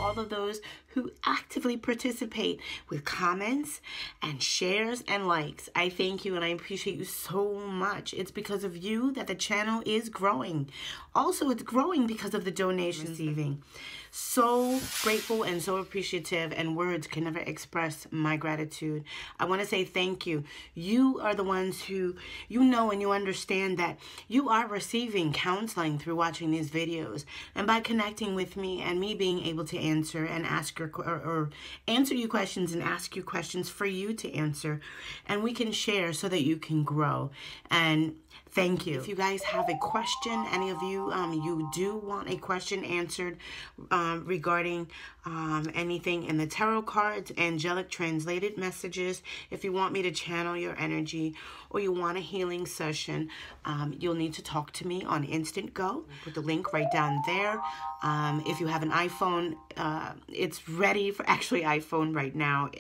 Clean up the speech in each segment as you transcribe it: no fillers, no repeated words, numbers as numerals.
all of those who actively participate with comments and shares and likes. I thank you and I appreciate you so much. It's because of you that the channel is growing. Also, it's growing because of the donations receiving. So grateful and so appreciative, and words can never express my gratitude. I want to say thank you. You are the ones who, you know, and you understand that you are receiving counseling through watching these videos, and by connecting with me and me being able to answer and ask your or answer you questions and ask you questions for you to answer, and we can share so that you can grow. And thank you. If you guys have a question, any of you, you do want a question answered regarding anything in the tarot cards, angelic translated messages, if you want me to channel your energy or you want a healing session, you'll need to talk to me on Instant Go. Put the link right down there. If you have an iPhone, it's ready for actually iPhone right now.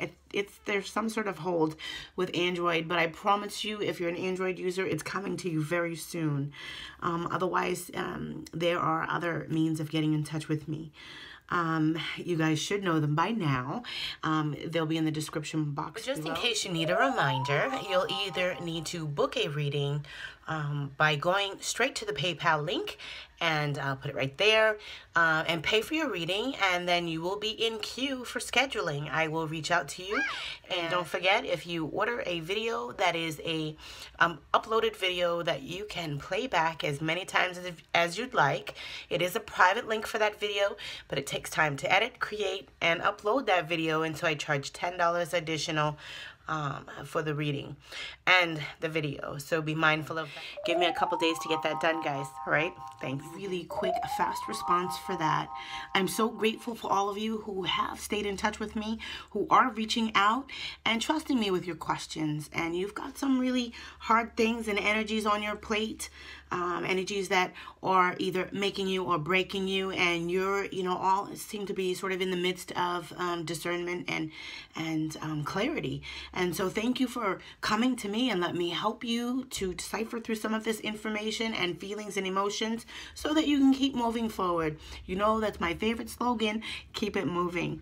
There's some sort of hold with Android, but I promise you, if you're an Android user, it's coming to you very soon. Otherwise, there are other means of getting in touch with me. You guys should know them by now. They'll be in the description box. But just in case you need a reminder, you'll either need to book a reading by going straight to the PayPal link, and I'll put it right there, and pay for your reading, and then you will be in queue for scheduling. I will reach out to you, and don't forget, if you order a video that is a uploaded video that you can play back as many times as you'd like, it is a private link for that video, but it takes time to edit, create, and upload that video, and so I charge $10 additional for the reading and the video. So be mindful of that. Give me a couple days to get that done, guys. All right? Thanks. Really quick, fast response for that. I'm so grateful for all of you who have stayed in touch with me, who are reaching out and trusting me with your questions. And you've got some really hard things and energies on your plate, energies that are either making you or breaking you, and you're, you know, all seem to be sort of in the midst of discernment and clarity. And so thank you for coming to me and let me help you to decipher through some of this information and feelings and emotions so that you can keep moving forward. You know, that's my favorite slogan, keep it moving.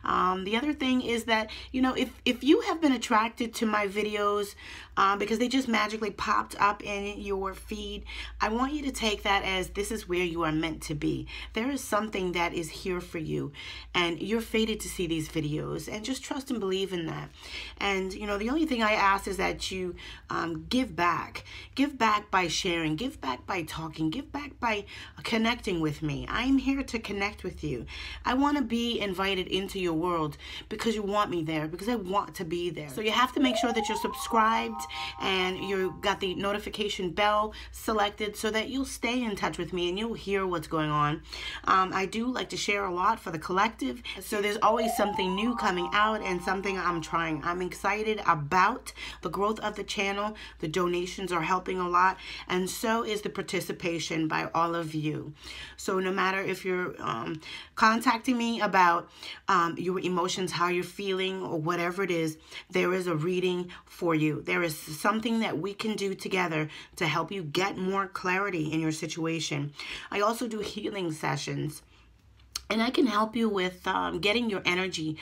The other thing is that, you know, if you have been attracted to my videos because they just magically popped up in your feed, I want you to take that as this is where you are meant to be. There is something that is here for you, and you're fated to see these videos, and just trust and believe in that. And, you know, the only thing I ask is that you give back. Give back by sharing. Give back by talking. Give back by connecting with me. I'm here to connect with you. I want to be invited into your world because you want me there, because I want to be there. So you have to make sure that you're subscribed and you got the notification bell selected so that you'll stay in touch with me and you'll hear what's going on. I do like to share a lot for the collective, so there's always something new coming out and something I'm trying. I'm excited about the growth of the channel. The donations are helping a lot, and so is the participation by all of you. So no matter if you're contacting me about your emotions, how you're feeling, or whatever it is, there is a reading for you. There is something that we can do together to help you get more clarity in your situation. I also do healing sessions, and I can help you with getting your energy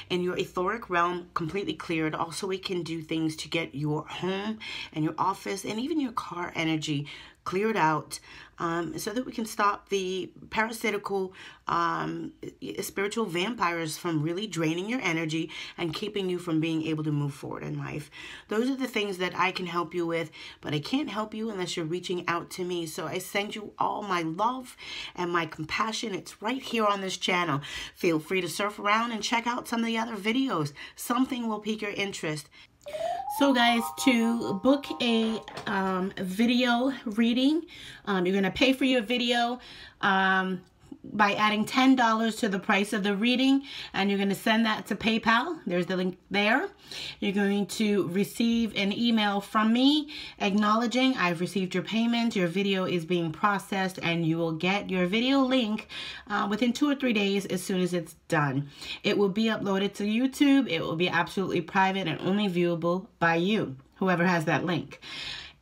in your etheric realm completely cleared. Also, we can do things to get your home and your office and even your car energy cleared out, so that we can stop the parasitical spiritual vampires from really draining your energy and keeping you from being able to move forward in life. Those are the things that I can help you with, but I can't help you unless you're reaching out to me. So I send you all my love and my compassion. It's right here on this channel. Feel free to surf around and check out some of the other videos. Something will pique your interest. So guys, to book a video reading, you're going to pay for your video by adding $10 to the price of the reading, and you're going to send that to PayPal. There's the link there. You're going to receive an email from me acknowledging I've received your payment, your video is being processed, and you will get your video link within 2 or 3 days as soon as it's done. It will be uploaded to YouTube. It will be absolutely private and only viewable by you, whoever has that link.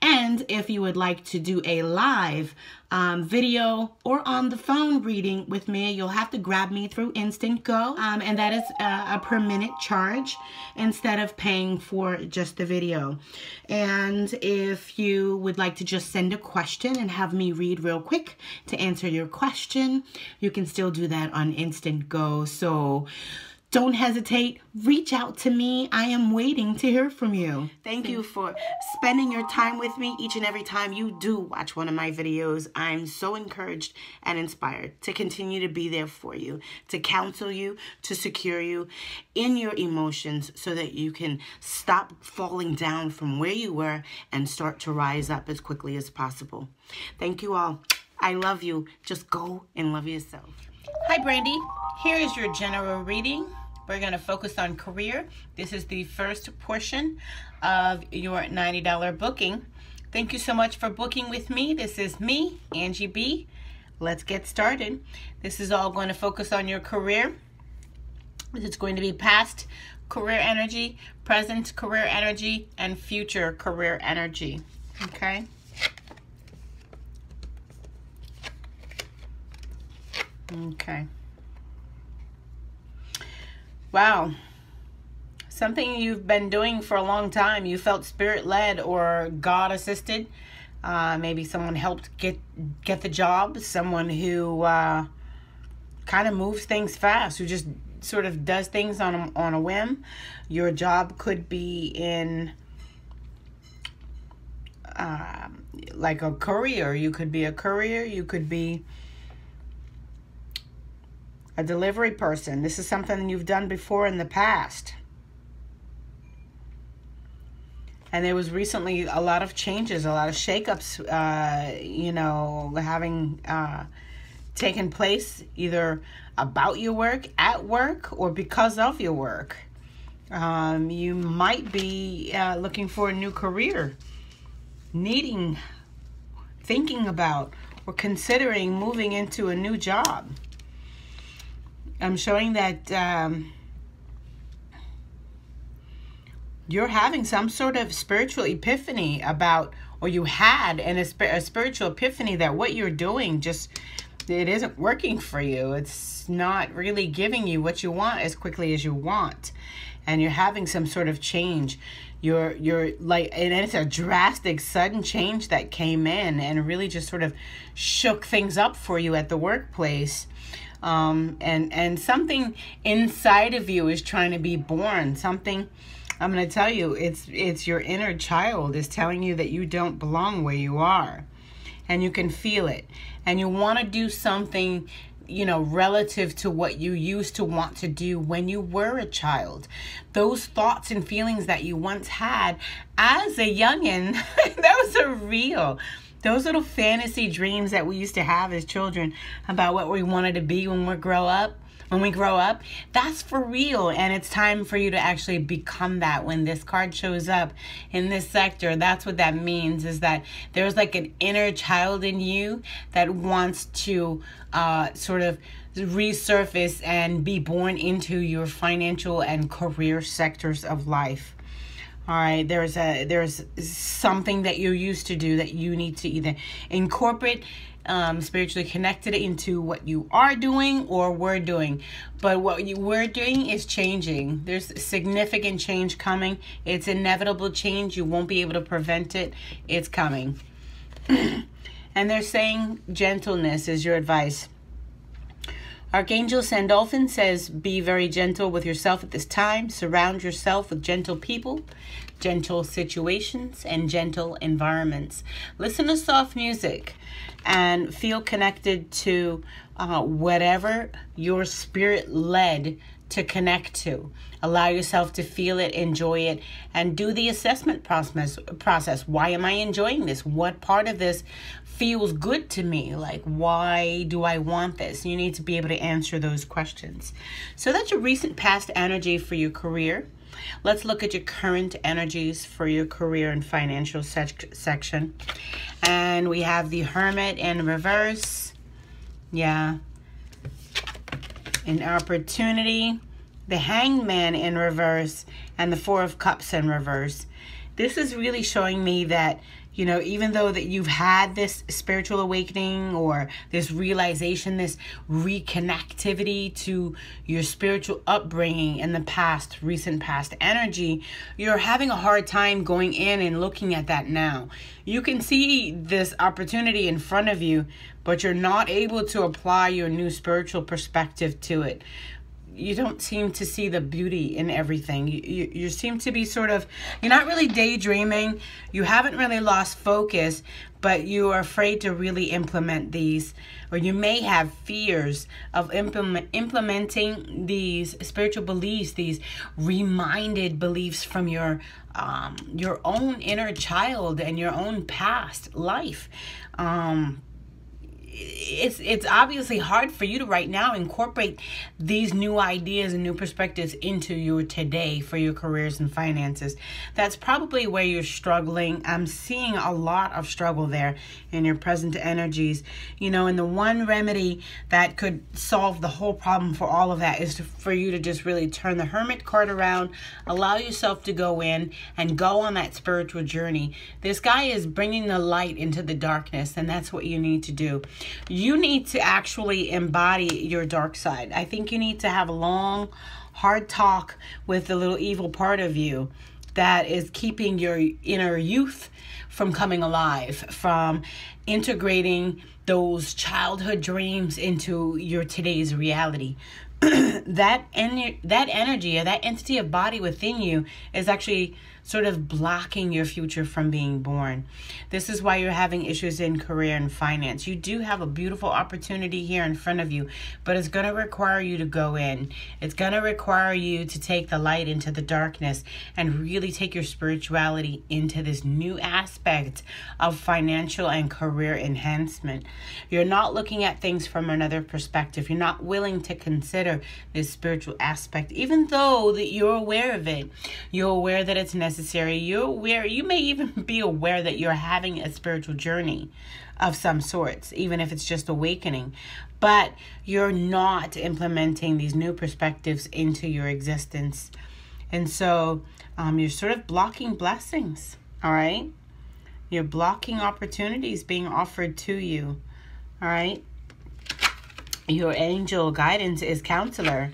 And if you would like to do a live video or on the phone reading with me, you'll have to grab me through Instant Go, and that is a per minute charge instead of paying for just the video. And if you would like to just send a question and have me read real quick to answer your question, you can still do that on Instant Go. So don't hesitate. Reach out to me. I am waiting to hear from you. Thank you for spending your time with me each and every time you do watch one of my videos. I'm so encouraged and inspired to continue to be there for you, to counsel you, to secure you in your emotions so that you can stop falling down from where you were and start to rise up as quickly as possible. Thank you all. I love you. Just go and love yourself. Hi, Brandie. Here is your general reading. We're going to focus on career. This is the first portion of your $90 booking. Thank you so much for booking with me. This is me, Angie B. Let's get started. This is all going to focus on your career. It's going to be past career energy, present career energy, and future career energy. Okay? Okay. Wow. Something you've been doing for a long time. You felt spirit-led or God-assisted. Maybe someone helped get the job. Someone who kind of moves things fast, who just sort of does things on a whim. Your job could be in like a courier. You could be a courier. You could be a delivery person. This is something you've done before in the past. And there was recently a lot of changes, a lot of shakeups, you know, having taken place either about your work, at work, or because of your work. You might be looking for a new career, thinking about, or considering moving into a new job. I'm showing that you're having some sort of spiritual epiphany about, or you had a spiritual epiphany that what you're doing it isn't working for you. It's not really giving you what you want as quickly as you want. And you're having some sort of change. You're like, and it's a drastic, sudden change that came in and really just sort of shook things up for you at the workplace. And something inside of you is trying to be born. Something, I'm going to tell you, it's your inner child is telling you that you don't belong where you are. And you can feel it. And you want to do something, you know, relative to what you used to want to do when you were a child. Those thoughts and feelings that you once had as a youngin', those are real. Those little fantasy dreams that we used to have as children about what we wanted to be when we grow up, that's for real. And it's time for you to actually become that. When this card shows up in this sector, that's what that means, is that there's like an inner child in you that wants to sort of resurface and be born into your financial and career sectors of life. All right, there's something that you used to do that you need to either incorporate, spiritually connected into what you are doing or were doing. But what you were doing is changing. There's significant change coming. It's inevitable change. You won't be able to prevent it. It's coming. And they're saying gentleness is your advice. Archangel Sandalphon says, be very gentle with yourself at this time. Surround yourself with gentle people, gentle situations, and gentle environments. Listen to soft music and feel connected to whatever your spirit led to connect to. Allow yourself to feel it, enjoy it, and do the assessment process. Why am I enjoying this? What part of this feels good to me? Like, why do I want this? You need to be able to answer those questions. So that's your recent past energy for your career. Let's look at your current energies for your career and financial section. And we have the Hermit in reverse. Yeah. An opportunity. The Hangman in reverse. And the Four of Cups in reverse. This is really showing me that You know, even though that you've had this spiritual awakening or this realization, this reconnectivity to your spiritual upbringing in the past, recent past energy, you're having a hard time going in and looking at that now. You can see this opportunity in front of you, but you're not able to apply your new spiritual perspective to it. You don't seem to see the beauty in everything. You seem to be sort of, you're not really daydreaming. You haven't really lost focus, but you are afraid to really implement these, or you may have fears of implementing these spiritual beliefs, these reminded beliefs from your own inner child and your own past life. It's obviously hard for you to right now incorporate these new ideas and new perspectives into your today for your careers and finances. That's probably where you're struggling. I'm seeing a lot of struggle there in your present energies. You know, and the one remedy that could solve the whole problem for all of that is for you to just really turn the Hermit card around, allow yourself to go in and go on that spiritual journey. This guy is bringing the light into the darkness, and that's what you need to do. You need to actually embody your dark side. I think you need to have a long, hard talk with the little evil part of you that is keeping your inner youth from coming alive, from integrating those childhood dreams into your today's reality. That energy or that entity of body within you is actually sort of blocking your future from being born. This is why you're having issues in career and finance. You do have a beautiful opportunity here in front of you, but it's going to require you to go in. It's going to require you to take the light into the darkness and really take your spirituality into this new aspect of financial and career enhancement. You're not looking at things from another perspective. You're not willing to consider this spiritual aspect, even though that you're aware of it. You're aware that it's necessary. You're aware, you may even be aware that you're having a spiritual journey of some sorts, even if it's just awakening, but you're not implementing these new perspectives into your existence. And so you're sort of blocking blessings, all right? You're blocking opportunities being offered to you, all right? Your angel guidance is counselor.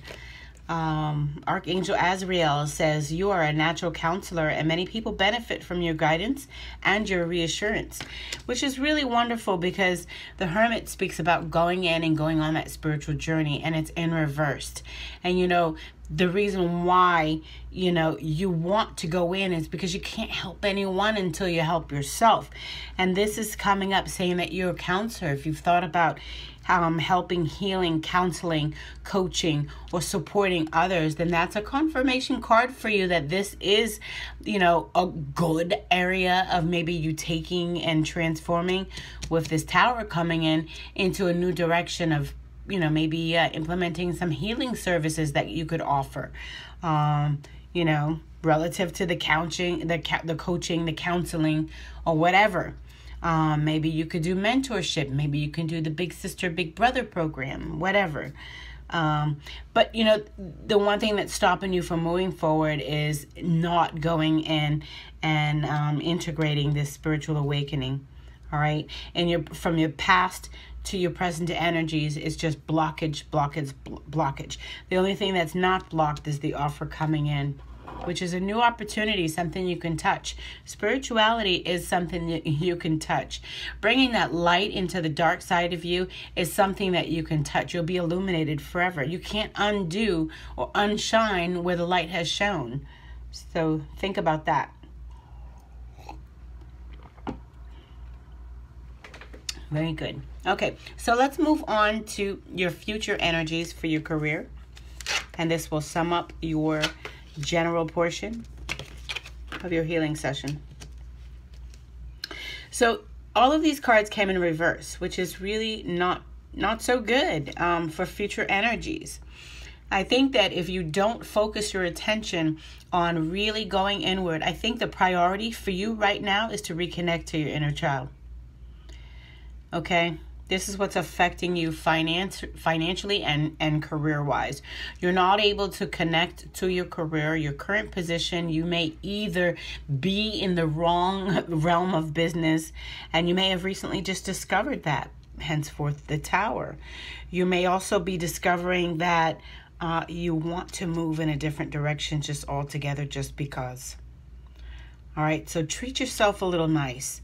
Archangel Azrael says, you are a natural counselor and many people benefit from your guidance and your reassurance, which is really wonderful because the Hermit speaks about going in and going on that spiritual journey, and it's in reversed. And, you know, the reason why, you know, you want to go in is because you can't help anyone until you help yourself. And this is coming up saying that you're a counselor. If you've thought about helping, healing, counseling, coaching, or supporting others, then that's a confirmation card for you that this is, you know, a good area of maybe you taking and transforming, with this Tower coming in into a new direction of, you know, maybe implementing some healing services that you could offer, you know, relative to the coaching, the counseling, or whatever. Maybe you could do mentorship. Maybe you can do the Big Sister, Big Brother program, whatever. But, you know, the one thing that's stopping you from moving forward is not going in and integrating this spiritual awakening. All right. And from your past to your present energies is just blockage. The only thing that's not blocked is the offer coming in, which is a new opportunity, something you can touch. Spirituality is something that you can touch. Bringing that light into the dark side of you is something that you can touch. You'll be illuminated forever. You can't undo or unshine where the light has shone. So think about that. Very good. Okay, so let's move on to your future energies for your career. And this will sum up your general portion of your healing session. So all of these cards came in reverse, which is really not so good for future energies. I think that if you don't focus your attention on really going inward, I think the priority for you right now is to reconnect to your inner child. Okay? This is what's affecting you financially and career-wise. You're not able to connect to your career, your current position. You may either be in the wrong realm of business, and you may have recently just discovered that, henceforth the Tower. You may also be discovering that you want to move in a different direction just altogether just because. All right, so treat yourself a little nicer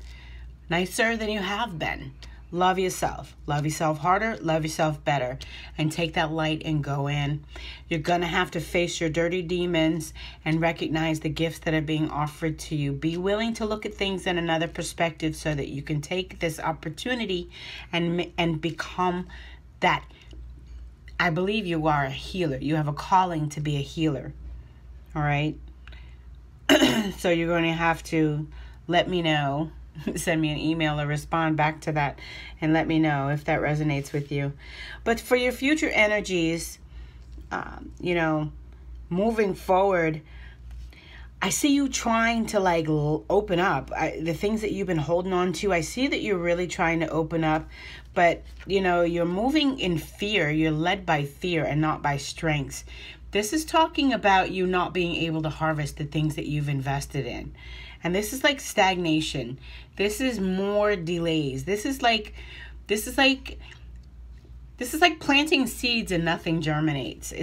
than you have been. Love yourself. Love yourself harder. Love yourself better. And take that light and go in. You're going to have to face your dirty demons and recognize the gifts that are being offered to you. Be willing to look at things in another perspective so that you can take this opportunity and become that. I believe you are a healer. You have a calling to be a healer. All right? So you're going to have to let me know. Send me an email or respond back to that and let me know if that resonates with you. But for your future energies, moving forward, I see you trying to open up. The things that you've been holding on to, I see that you're really trying to open up, but you're moving in fear. You're led by fear and not by strengths. This is talking about you not being able to harvest the things that you've invested in. And this is like stagnation. This is more delays. This is like planting seeds and nothing germinates.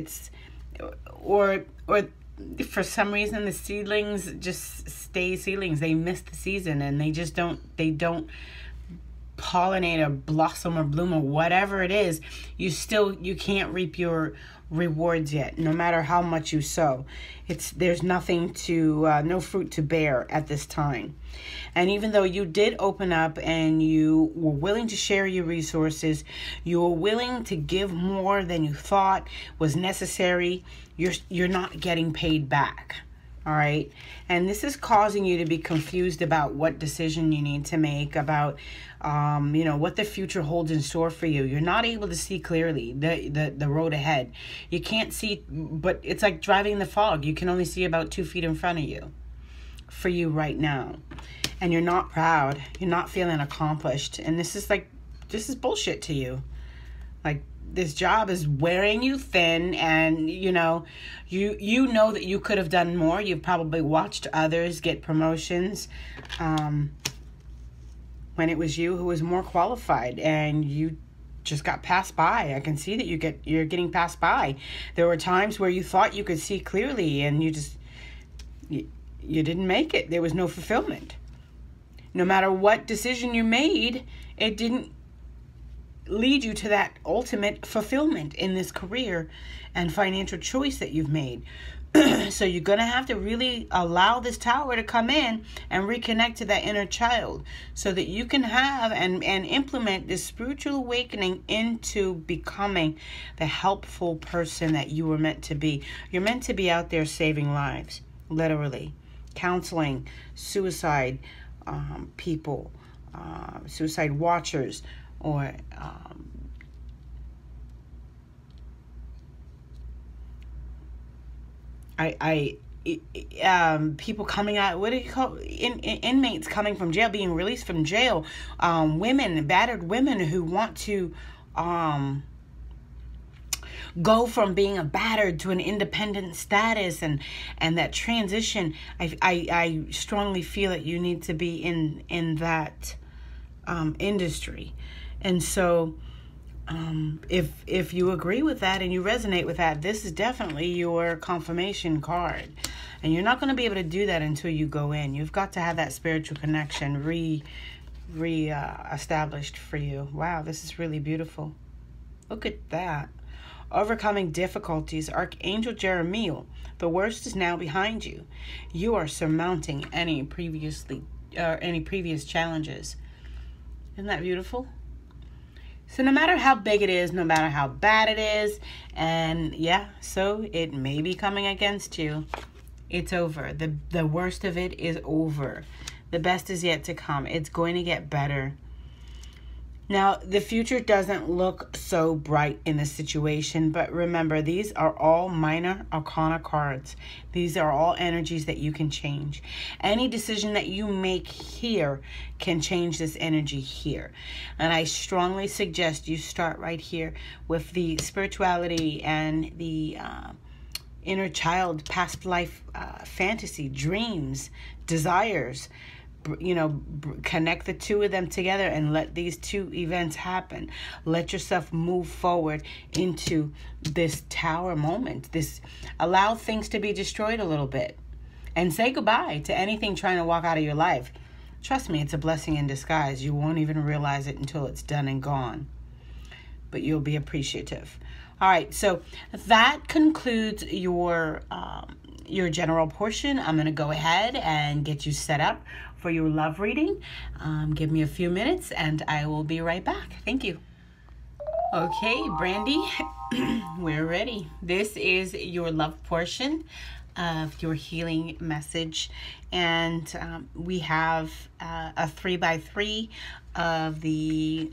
Or for some reason the seedlings just stay seedlings. They miss the season and they don't pollinate or blossom or bloom or whatever it is. You can't reap your rewards yet, no matter how much you sow. There's nothing no fruit to bear at this time. And even though you did open up and you were willing to share your resources, you were willing to give more than you thought was necessary, you're not getting paid back. All right. And this is causing you to be confused about what decision you need to make, about, what the future holds in store for you. You're not able to see clearly the road ahead. You can't see, but it's like driving in the fog. You can only see about 2 feet in front of you for you right now. And you're not proud. You're not feeling accomplished. And this is bullshit to you. Like, this job is wearing you thin, and you know that you could have done more. You've probably watched others get promotions when it was you who was more qualified, and you just got passed by. I can see that you're getting passed by. There were times where you thought you could see clearly, and you didn't make it. There was no fulfillment. No matter what decision you made, it didn't lead you to that ultimate fulfillment in this career and financial choice that you've made. So you're going to have to really allow this Tower to come in and reconnect to that inner child so that you can have and implement this spiritual awakening into becoming the helpful person that you were meant to be. You're meant to be out there saving lives, literally, counseling suicide people, suicide watchers, or people coming out, what do you call inmates coming from jail, being released from jail, battered women who want to go from being a battered to an independent status, and that transition. I strongly feel that you need to be in that industry. And so if you agree with that and you resonate with that, this is definitely your confirmation card. And you're not going to be able to do that until you go in. You've got to have that spiritual connection established for you. Wow, this is really beautiful. Look at that. Overcoming difficulties. Archangel Jeremiel, the worst is now behind you. You are surmounting any previous challenges. Isn't that beautiful? So no matter how big it is, no matter how bad it is, and so it may be coming against you, it's over. The worst of it is over. The best is yet to come. It's going to get better. Now, the future doesn't look so bright in this situation, but remember, these are all minor arcana cards. These are all energies that you can change. Any decision that you make here can change this energy here. And I strongly suggest you start right here with the spirituality and the inner child, past life fantasy, dreams, desires. Connect the two of them together and let these two events happen. Let yourself move forward into this tower moment. Allow things to be destroyed a little bit and say goodbye to anything trying to walk out of your life. Trust me, it's a blessing in disguise. You won't even realize it until it's done and gone, but you'll be appreciative. All right, so that concludes your general portion. I'm going to go ahead and get you set up for your love reading. Give me a few minutes and I will be right back. Thank you. Okay, Brandie, we're ready. This is your love portion of your healing message. And we have a 3x3 of the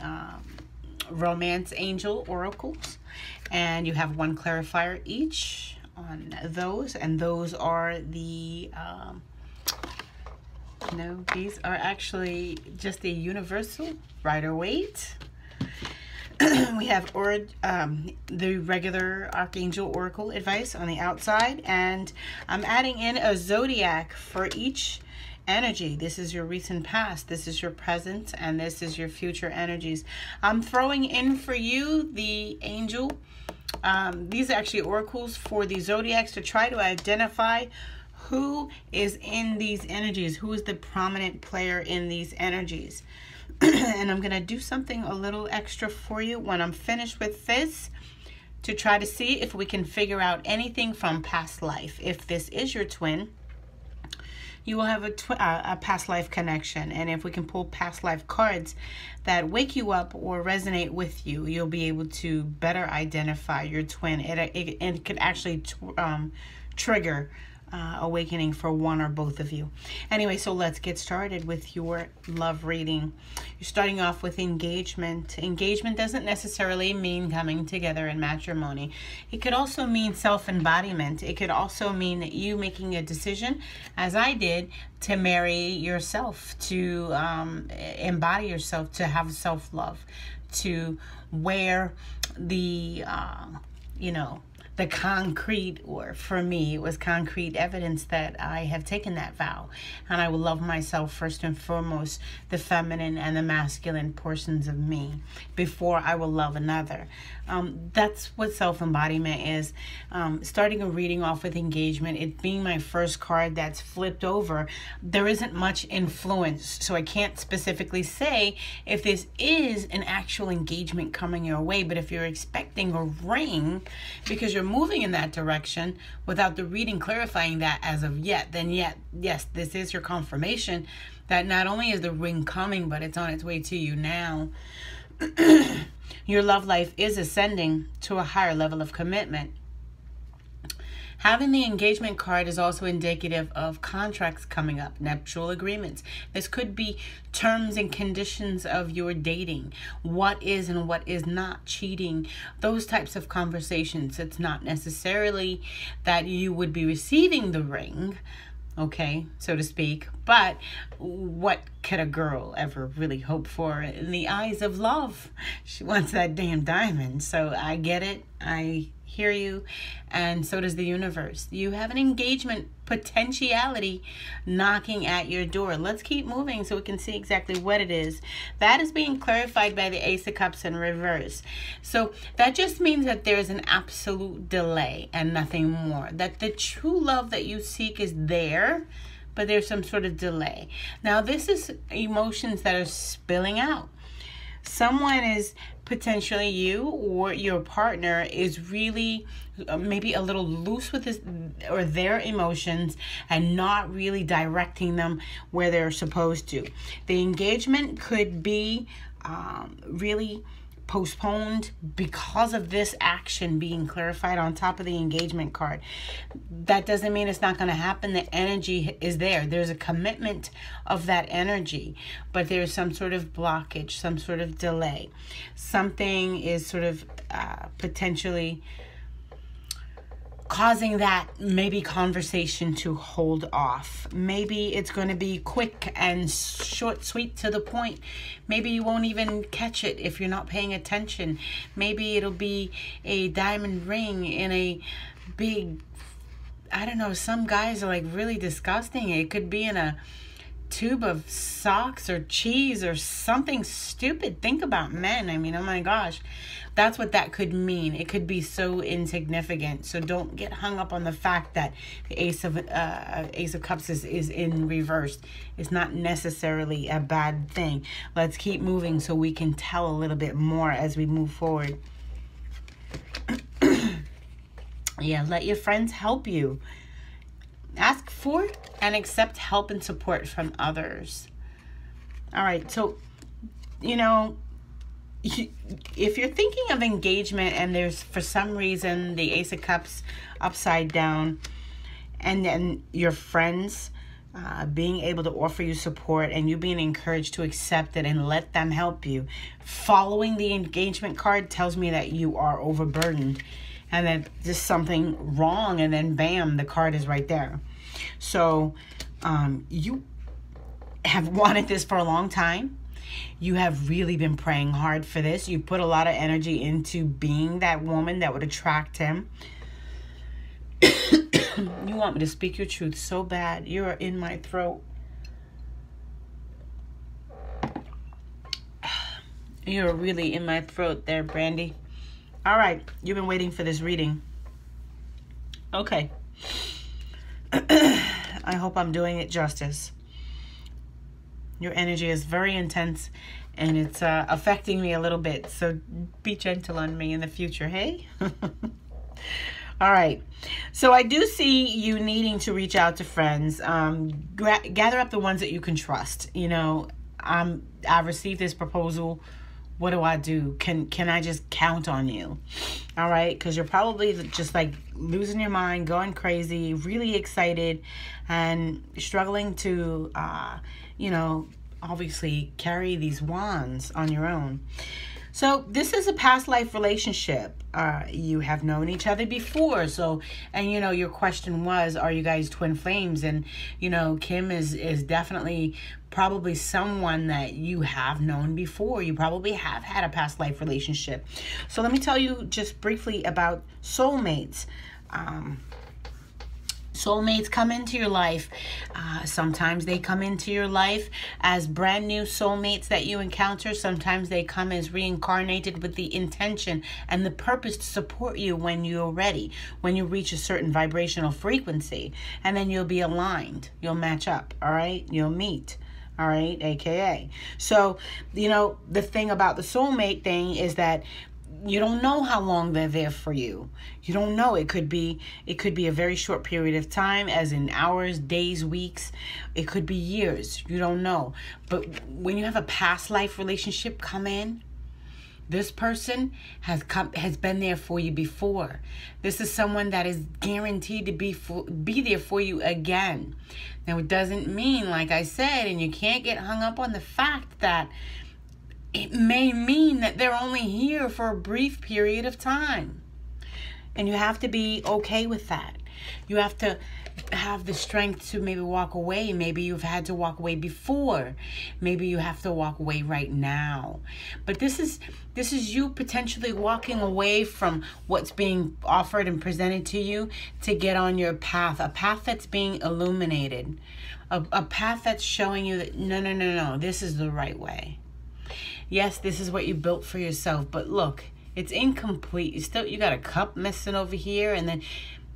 Romance Angel Oracles. And you have one clarifier each on those. And those are the... no, these are actually just a universal Rider-Waite. We have the regular Archangel Oracle advice on the outside, and I'm adding in a zodiac for each energy. This is your recent past, this is your present, and this is your future energies. I'm throwing in for you the angel. These are actually oracles for the zodiacs to try to identify who is in these energies, who is the prominent player in these energies. And I'm going to do something a little extra for you when I'm finished with this to try to see if we can figure out anything from past life. If this is your twin, you will have a past life connection. And if we can pull past life cards that wake you up or resonate with you, you'll be able to better identify your twin. It could actually trigger awakening for one or both of you. Anyway, so let's get started with your love reading. You're starting off with engagement. Engagement doesn't necessarily mean coming together in matrimony. It could also mean self-embodiment. It could also mean that you making a decision, as I did, to marry yourself, to embody yourself, to have self-love, to wear the, the concrete, or for me, it was concrete evidence that I have taken that vow. And I will love myself first and foremost, the feminine and the masculine portions of me, before I will love another. That's what self-embodiment is. Starting a reading off with engagement, it being my first card that's flipped over, there isn't much influence. So I can't specifically say if this is an actual engagement coming your way, but if you're expecting a ring, because you're moving in that direction without the reading clarifying that as of yet, then yes, this is your confirmation that not only is the ring coming, but it's on its way to you now. Your love life is ascending to a higher level of commitment. Having the engagement card is also indicative of contracts coming up, nuptial agreements. This could be terms and conditions of your dating, what is and what is not cheating, those types of conversations. It's not necessarily that you would be receiving the ring, okay, so to speak, but what could a girl ever really hope for in the eyes of love? She wants that damn diamond. So I get it, I hear you, and so does the universe. You have an engagement potentiality knocking at your door. Let's keep moving so we can see exactly what it is. That is being clarified by the Ace of Cups in reverse. So that just means that there's an absolute delay and nothing more. That the true love that you seek is there, but there's some sort of delay. Now, this is emotions that are spilling out. Someone is potentially you or your partner is really maybe a little loose with his or their emotions and not really directing them where they're supposed to. The engagement could be really postponed because of this action being clarified on top of the engagement card. That doesn't mean it's not going to happen. The energy is there. There's a commitment of that energy, but there's some sort of blockage, some sort of delay. Something is sort of potentially causing that maybe conversation to hold off. Maybe it's going to be quick and short, sweet, to the point. Maybe you won't even catch it if you're not paying attention. Maybe it'll be a diamond ring in a big, I don't know, some guys are like really disgusting. It could be in a tube of socks or cheese or something stupid. Think about men. I mean, oh my gosh, that's what that could mean. It could be so insignificant. So don't get hung up on the fact that the Ace of Cups is in reverse. It's not necessarily a bad thing. Let's keep moving so we can tell a little bit more as we move forward. Yeah, let your friends help you. Ask for and accept help and support from others. All right, so, you know, if you're thinking of engagement and there's, for some reason, the Ace of Cups upside down, and then your friends being able to offer you support and you being encouraged to accept it and let them help you, following the engagement card tells me that you are overburdened and that there's something wrong, and then bam, the card is right there. So you have wanted this for a long time. You have really been praying hard for this. You put a lot of energy into being that woman that would attract him. You want me to speak your truth so bad. You're in my throat. You're really in my throat there, Brandie. All right, you've been waiting for this reading. Okay. I hope I'm doing it justice. Your energy is very intense, and it's affecting me a little bit. So be gentle on me in the future, hey? All right. So I do see you needing to reach out to friends. Gather up the ones that you can trust. You know, I've received this proposal. What do I do? Can I just count on you? All right, because you're probably just like losing your mind, going crazy, really excited, and struggling to, you know, obviously carry these wands on your own. So this is a past life relationship. You have known each other before. So, and you know, your question was, are you guys twin flames? And, you know, Kim is definitely probably someone that you have known before. You probably have had a past life relationship. So let me tell you just briefly about soulmates. Soulmates come into your life. Sometimes they come into your life as brand new soulmates that you encounter. Sometimes they come as reincarnated with the intention and the purpose to support you when you're ready, when you reach a certain vibrational frequency. And then you'll be aligned. You'll match up, all right? You'll meet. All right, AKA. So, you know, the thing about the soulmate thing is that you don't know how long they're there for you. You don't know. It could be a very short period of time, as in hours, days, weeks. It could be years. You don't know. But when you have a past life relationship come in, this person has been there for you before. This is someone that is guaranteed to be there for you again. Now, it doesn't mean, like I said, and you can't get hung up on the fact that it may mean that they're only here for a brief period of time. And you have to be okay with that. You have to have the strength to maybe walk away. Maybe you've had to walk away before. Maybe you have to walk away right now. But this is you potentially walking away from what's being offered and presented to you to get on your path. A path that's being illuminated. A path that's showing you that no, this is the right way. Yes, this is what you built for yourself, but look, it's incomplete. You got a cup missing over here, and then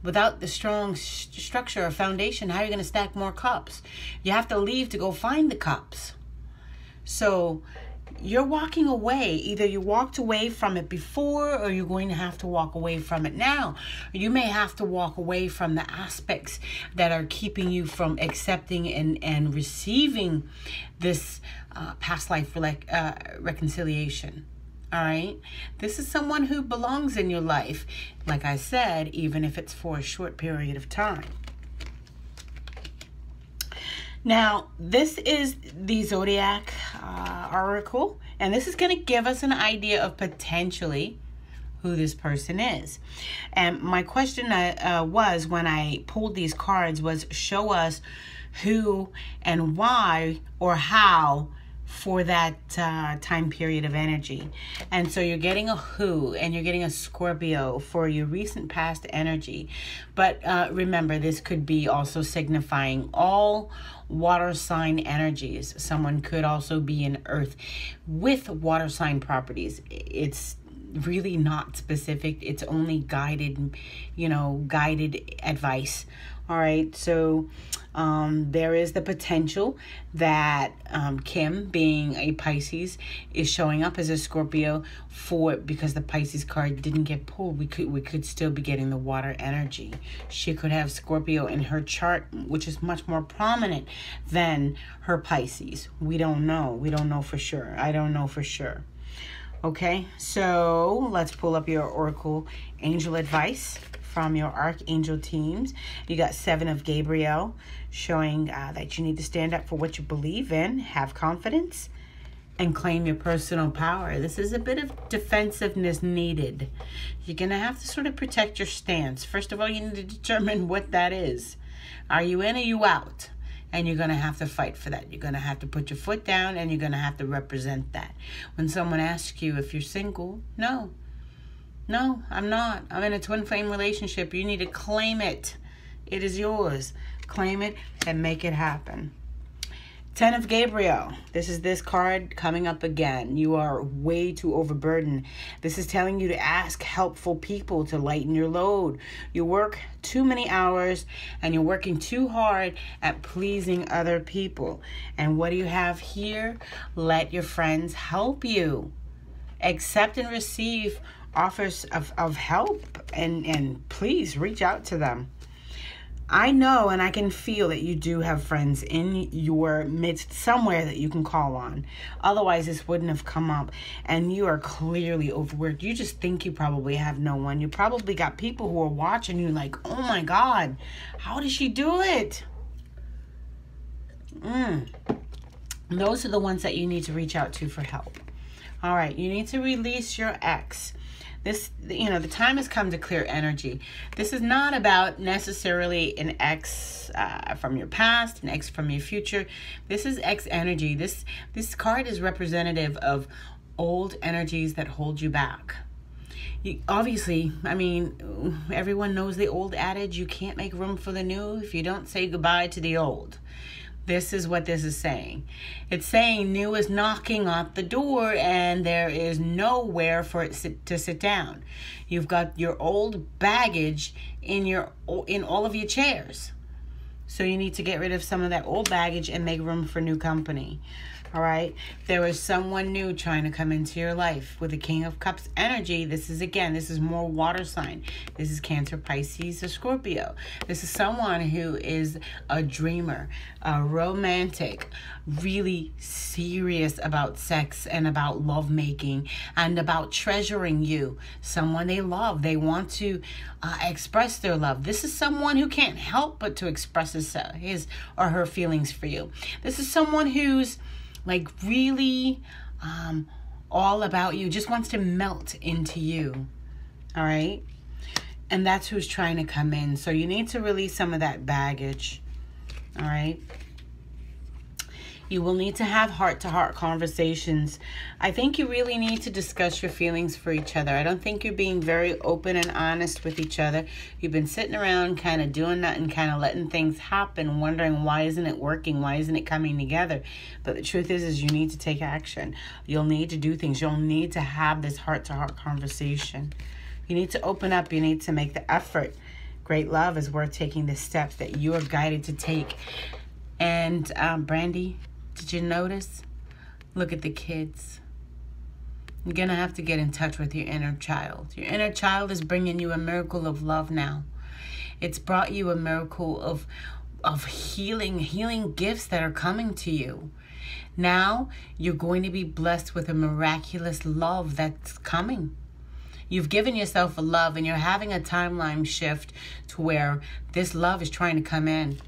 without the strong structure or foundation, how are you going to stack more cups? You have to leave to go find the cups. So you're walking away. Either you walked away from it before, or you're going to have to walk away from it now. You may have to walk away from the aspects that are keeping you from accepting and receiving this past life reconciliation. All right. This is someone who belongs in your life. Like I said, even if it's for a short period of time. Now, this is the Zodiac Oracle. And this is going to give us an idea of potentially who this person is. And my question was, when I pulled these cards, was show us who and why or how for that time period of energy. And so you're getting a who and you're getting a Scorpio for your recent past energy. But remember, this could be also signifying all water sign energies. Someone could also be an earth with water sign properties. It's really not specific. It's only guided, guided advice. All right. So there is the potential that Kim, being a Pisces, is showing up as a Scorpio because the Pisces card didn't get pulled. We could still be getting the water energy. She could have Scorpio in her chart, which is much more prominent than her Pisces. We don't know. We don't know for sure. I don't know for sure. Okay, so let's pull up your Oracle Angel advice from your Archangel teams. You got 7 of Gabriel, showing that you need to stand up for what you believe in, have confidence, and claim your personal power. This is a bit of defensiveness needed. You're going to have to sort of protect your stance. First of all, you need to determine what that is. Are you in or you out? And you're going to have to fight for that. You're going to have to put your foot down and you're going to have to represent that. When someone asks you if you're single, no, I'm not. I'm in a twin flame relationship. You need to claim it. It is yours. Claim it and make it happen. 10 of Gabriel. This is this card coming up again. You are way too overburdened. This is telling you to ask helpful people to lighten your load. You work too many hours and you're working too hard at pleasing other people. And what do you have here? Let your friends help you. Accept and receive offers of help and please reach out to them. I know and I can feel that you do have friends in your midst somewhere that you can call on. Otherwise, this wouldn't have come up. And you are clearly overworked. You just think you probably have no one. You probably got people who are watching you like, oh my God, how does she do it? Those are the ones that you need to reach out to for help. All right, you need to release your ex. This, the time has come to clear energy. This is not about necessarily an ex from your past, an ex from your future. This is ex energy. This card is representative of old energies that hold you back. Obviously, everyone knows the old adage, you can't make room for the new if you don't say goodbye to the old. This is what this is saying. It's saying new is knocking at the door and there is nowhere for it to sit down. You've got your old baggage in all of your chairs. So you need to get rid of some of that old baggage and make room for new company. All right. There is someone new trying to come into your life with the King of Cups energy. This is more water sign. This is Cancer, Pisces, or Scorpio. This is someone who is a dreamer, a romantic, really serious about sex and about lovemaking and about treasuring you. Someone they love. They want to express their love. This is someone who can't help but to express his or her feelings for you. This is someone who's like really all about you, just wants to melt into you. All right? And that's who's trying to come in. So you need to release some of that baggage. All right? You will need to have heart-to-heart conversations. I think you really need to discuss your feelings for each other. I don't think you're being very open and honest with each other. You've been sitting around kind of doing that and kind of letting things happen, wondering why isn't it working? Why isn't it coming together? But the truth is you need to take action. You'll need to do things. You'll need to have this heart-to-heart conversation. You need to open up. You need to make the effort. Great love is worth taking the steps that you are guided to take. And Brandie, did you notice? Look at the kids. You're going to have to get in touch with your inner child. Your inner child is bringing you a miracle of love now. It's brought you a miracle of healing gifts that are coming to you. Now you're going to be blessed with a miraculous love that's coming. You've given yourself a love, and you're having a timeline shift to where this love is trying to come in.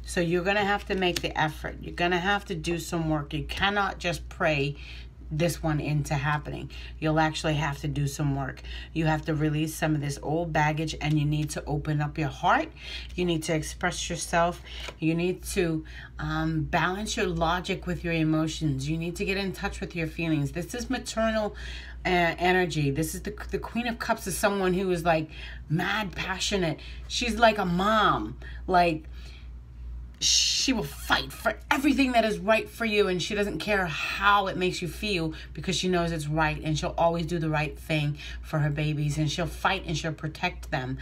So you're going to have to make the effort. You're going to have to do some work. You cannot just pray this one into happening. You'll actually have to do some work. You have to release some of this old baggage, and you need to open up your heart. You need to express yourself. You need to balance your logic with your emotions. You need to get in touch with your feelings. This is maternal energy. This is the Queen of Cups is someone who is like mad passionate. She's like a mom. Like, she will fight for everything that is right for you, and she doesn't care how it makes you feel because she knows it's right, and she'll always do the right thing for her babies, and she'll fight and she'll protect them.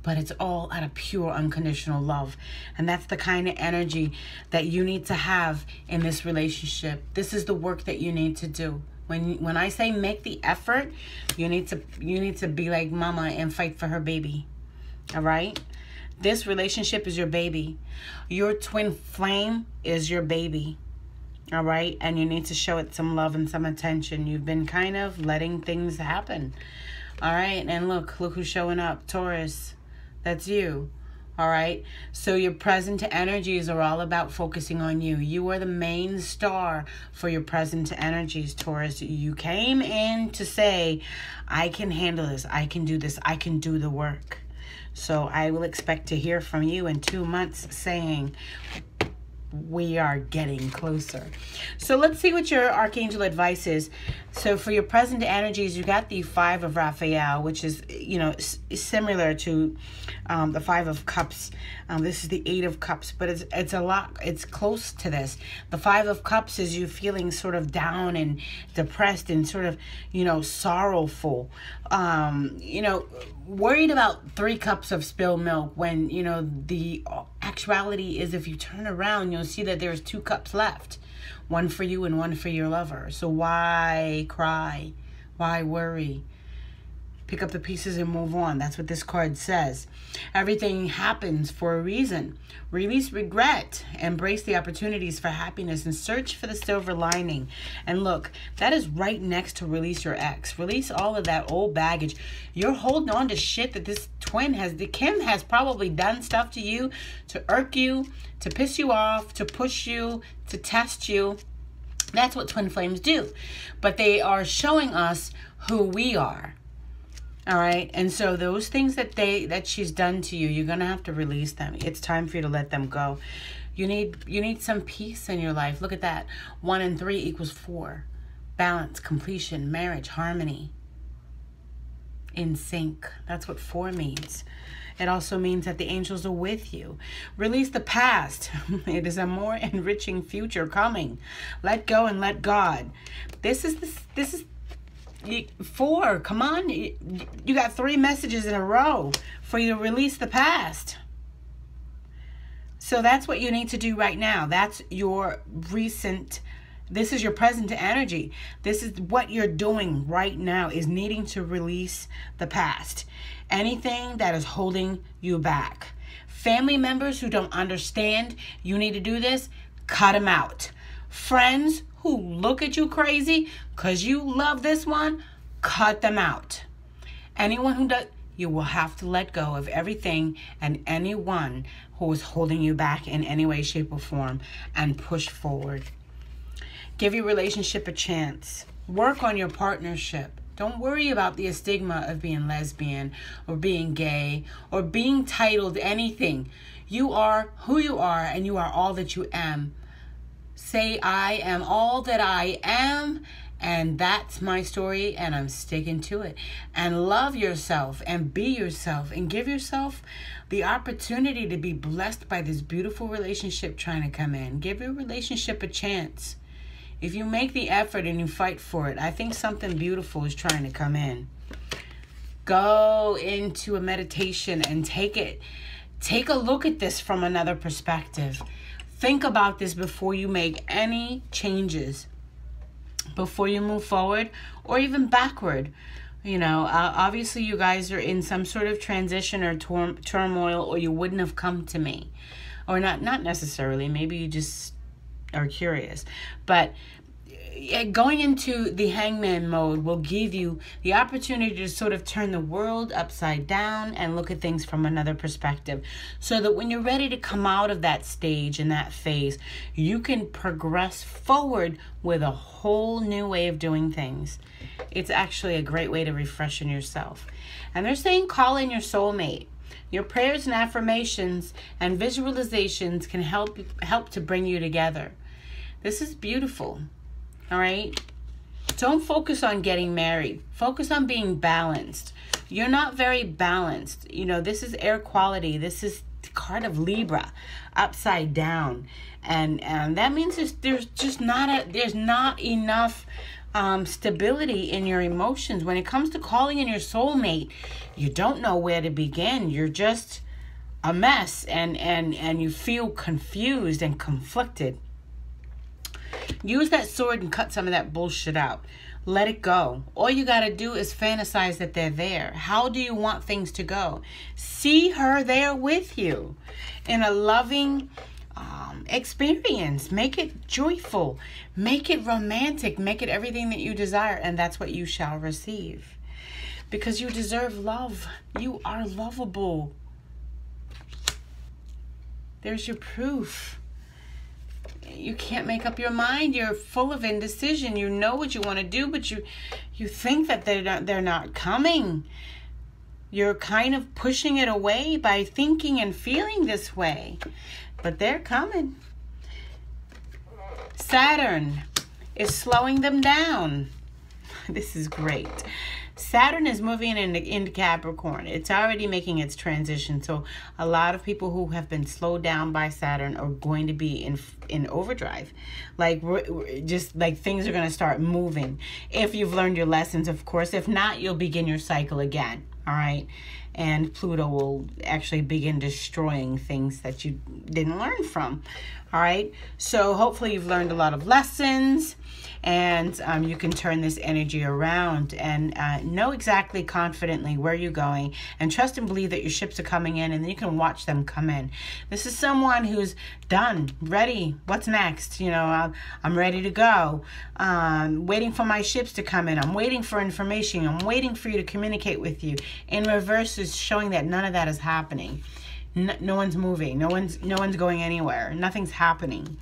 But it's all out of pure unconditional love. And that's the kind of energy that you need to have in this relationship. This is the work that you need to do. When I say make the effort, you need to be like mama and fight for her baby. All right? This relationship is your baby. Your twin flame is your baby. All right? And you need to show it some love and some attention. You've been kind of letting things happen. All right? And look who's showing up. Taurus. That's you. All right? So your present energies are all about focusing on you. You are the main star for your present energies, Taurus. You came in to say, I can handle this. I can do this. I can do the work. So I will expect to hear from you in 2 months saying, we are getting closer. So let's see what your archangel advice is. So for your present energies, you got the 5 of Raphael, which is, similar to the 5 of Cups. This is the 8 of Cups, but it's close to this. The 5 of Cups is you feeling sort of down and depressed and sort of, sorrowful. Worried about 3 cups of spilled milk when, the actuality is if you turn around, you'll see that there's 2 cups left. One for you and one for your lover. So why cry? Why worry? Pick up the pieces and move on. That's what this card says. Everything happens for a reason. Release regret. Embrace the opportunities for happiness and search for the silver lining. And look, that is right next to release your ex. Release all of that old baggage. You're holding on to shit that this twin Kim has probably done stuff to you to irk you, to piss you off, to push you, to test you. That's what twin flames do. But they are showing us who we are. All right. And so those things that she's done to you, you're going to have to release them. It's time for you to let them go. You need some peace in your life. Look at that. 1 and 3 equals 4. Balance, completion, marriage, harmony. In sync. That's what 4 means. It also means that the angels are with you. Release the past. It is a more enriching future coming. Let go and let God. This is 4. Come on. You got 3 messages in a row for you to release the past. So that's what you need to do right now. That's your this is your present energy. This is what you're doing right now, is needing to release the past. Anything that is holding you back. Family members who don't understand you need to do this, cut them out. Friends who look at you crazy because you love this one, cut them out. Anyone who does, you will have to let go of everything and anyone who is holding you back in any way, shape, or form and push forward. Give your relationship a chance. Work on your partnership. Don't worry about the stigma of being lesbian or being gay or being titled anything. You are who you are, and you are all that you am. Say, I am all that I am, and that's my story, and I'm sticking to it. And love yourself and be yourself and give yourself the opportunity to be blessed by this beautiful relationship trying to come in. Give your relationship a chance. If you make the effort and you fight for it, I think something beautiful is trying to come in. Go into a meditation and take a look at this from another perspective. Think about this before you make any changes, before you move forward or even backward. Obviously you guys are in some sort of transition or turmoil, or you wouldn't have come to me. Or not necessarily. Maybe you just are curious. But going into the hangman mode will give you the opportunity to sort of turn the world upside down and look at things from another perspective, so that when you're ready to come out of that stage and that phase, you can progress forward with a whole new way of doing things. It's actually a great way to refreshen yourself. And they're saying call in your soulmate. Your prayers and affirmations and visualizations can help to bring you together. This is beautiful. All right? Don't focus on getting married. Focus on being balanced. You're not very balanced. You know, this is air quality. This is the card of Libra upside down. And that means there's just not enough stability in your emotions. When it comes to calling in your soulmate, you don't know where to begin. You're just a mess, and you feel confused and conflicted. Use that sword and cut some of that bullshit out. Let it go. All you got to do is fantasize that they're there. How do you want things to go? See her there with you in a loving experience. Make it joyful. Make it romantic. Make it everything that you desire, and that's what you shall receive. Because you deserve love. You are lovable. There's your proof. You can't make up your mind. You're full of indecision. You know what you want to do, but you think that they're not coming. You're kind of pushing it away by thinking and feeling this way. But they're coming. Saturn is slowing them down. This is great. Saturn is moving into Capricorn. It's already making its transition. So a lot of people who have been slowed down by Saturn are going to be in overdrive. Like, just like things are going to start moving. If you've learned your lessons, of course. If not, you'll begin your cycle again. All right. And Pluto will actually begin destroying things that you didn't learn from. All right. So hopefully you've learned a lot of lessons. And you can turn this energy around and know exactly confidently where you're going, and trust and believe that your ships are coming in, and then you can watch them come in. This is someone who's done, ready. What's next? You know, I'm ready to go. Waiting for my ships to come in. I'm waiting for information. I'm waiting for you to communicate with you. In reverse is showing that none of that is happening. No one's moving. No one's going anywhere. Nothing's happening.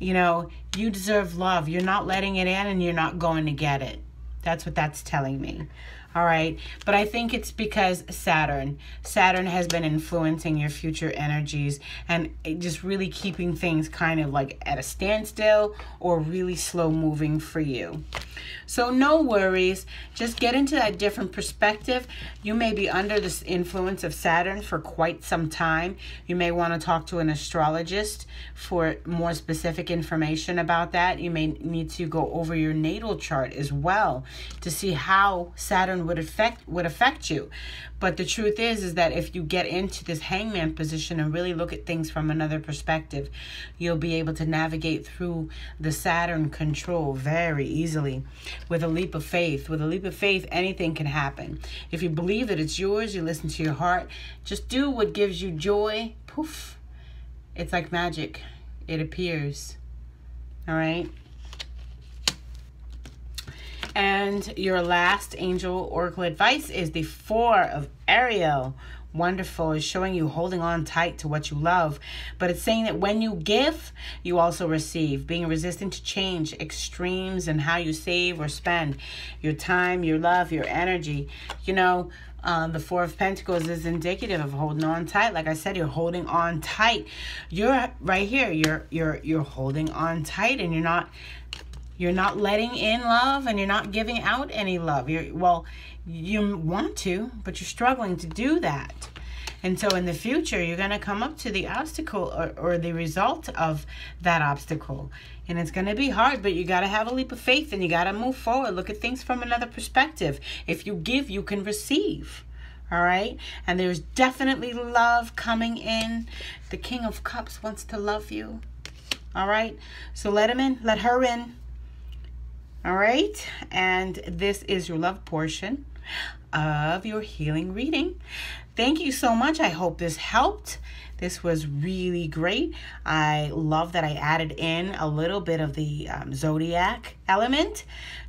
You know, you deserve love. You're not letting it in, and you're not going to get it. That's what that's telling me. All right. But I think it's because Saturn has been influencing your future energies and just really keeping things kind of like at a standstill or really slow moving for you. So no worries. Just get into that different perspective. You may be under this influence of Saturn for quite some time. You may want to talk to an astrologist for more specific information about that. You may need to go over your natal chart as well to see how Saturn would affect you. But the truth is that if you get into this hangman position and really look at things from another perspective, you'll be able to navigate through the Saturn control very easily with a leap of faith. With a leap of faith, anything can happen. If you believe that it's yours, you listen to your heart, just do what gives you joy. Poof. It's like magic. It appears. All right? And your last angel oracle advice is the Four of Ariel. Wonderful. It's showing you holding on tight to what you love. But it's saying that when you give, you also receive. Being resistant to change, extremes, and how you save or spend your time, your love, your energy. You know, the Four of Pentacles is indicative of holding on tight. Like I said, you're holding on tight. You're right here. You're holding on tight, and you're not letting in love, and you're not giving out any love. You want to, but you're struggling to do that. And so in the future, you're going to come up to the obstacle or the result of that obstacle. And it's going to be hard, but you got to have a leap of faith, and you got to move forward. Look at things from another perspective. If you give, you can receive. All right? And there's definitely love coming in. The King of Cups wants to love you. All right? So let him in. Let her in. All right, and this is your love portion of your healing reading. Thank you so much. I hope this helped. This was really great. I love that I added in a little bit of the zodiac element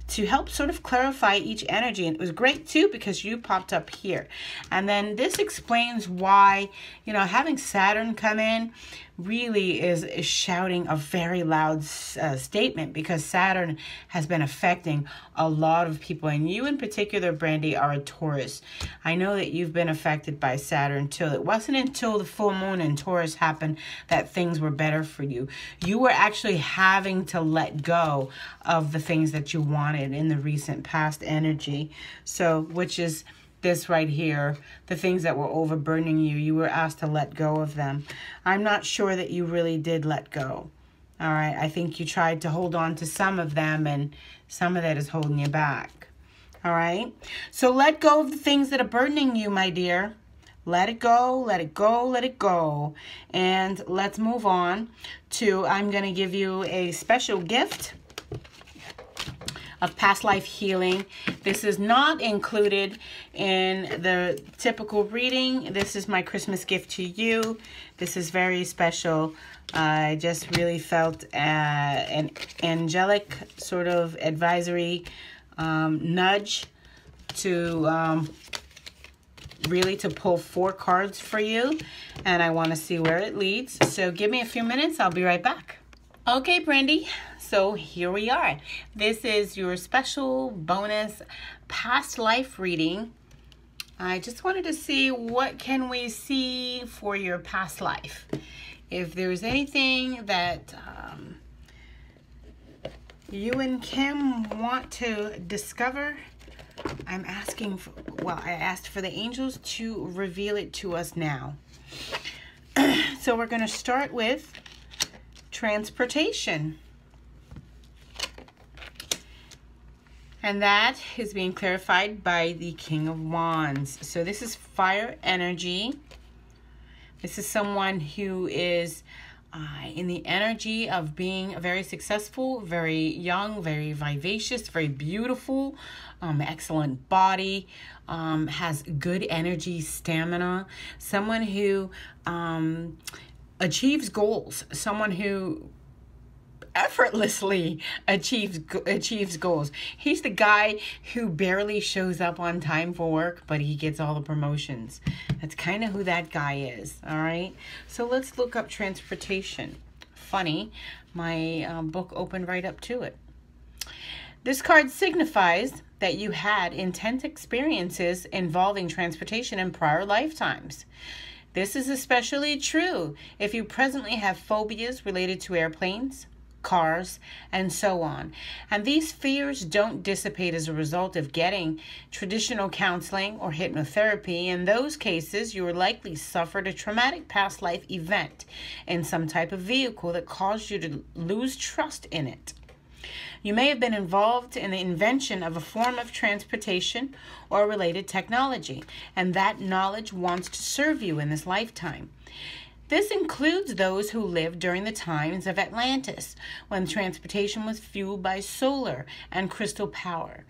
to help sort of clarify each energy. And it was great too because you popped up here. And then this explains why, you know, having Saturn come in really is shouting a very loud statement, because Saturn has been affecting a lot of people, and you in particular, Brandie, are a Taurus. I know that you've been affected by Saturn too. It wasn't until the full moon in Taurus happened that things were better for you. You were actually having to let go of the things that you wanted in the recent past energy. So, which is this right here, the things that were overburdening you, you were asked to let go of them. I'm not sure that you really did let go. All right, I think you tried to hold on to some of them, and some of that is holding you back. All right, so let go of the things that are burdening you, my dear. Let it go, let it go, let it go. And let's move on to, I'm going to give you a special gift of past life healing. This is not included in the typical reading. This is my Christmas gift to you. This is very special. I just really felt an angelic sort of advisory nudge to really to pull 4 cards for you, and I want to see where it leads. So give me a few minutes. I'll be right back. Okay, Brandie. So here we are. This is your special bonus past life reading. I just wanted to see what can we see for your past life. If there's anything that you and Kim want to discover, I'm asking for, well, I asked for the angels to reveal it to us now. So we're going to start with transportation. And that is being clarified by the King of Wands. So this is fire energy. This is someone who is in the energy of being very successful, very young, very vivacious, very beautiful, excellent body, has good energy, stamina. Someone who achieves goals. Someone who effortlessly achieves goals. He's the guy who barely shows up on time for work, but he gets all the promotions. That's kind of who that guy is. All right, so let's look up transportation. Funny, my book opened right up to it. This card signifies that you had intense experiences involving transportation in prior lifetimes. This is especially true if you presently have phobias related to airplanes, cars, and so on. And these fears don't dissipate as a result of getting traditional counseling or hypnotherapy. In those cases, you were likely suffered a traumatic past life event in some type of vehicle that caused you to lose trust in it. You may have been involved in the invention of a form of transportation or related technology, and that knowledge wants to serve you in this lifetime. This includes those who lived during the times of Atlantis, when transportation was fueled by solar and crystal power.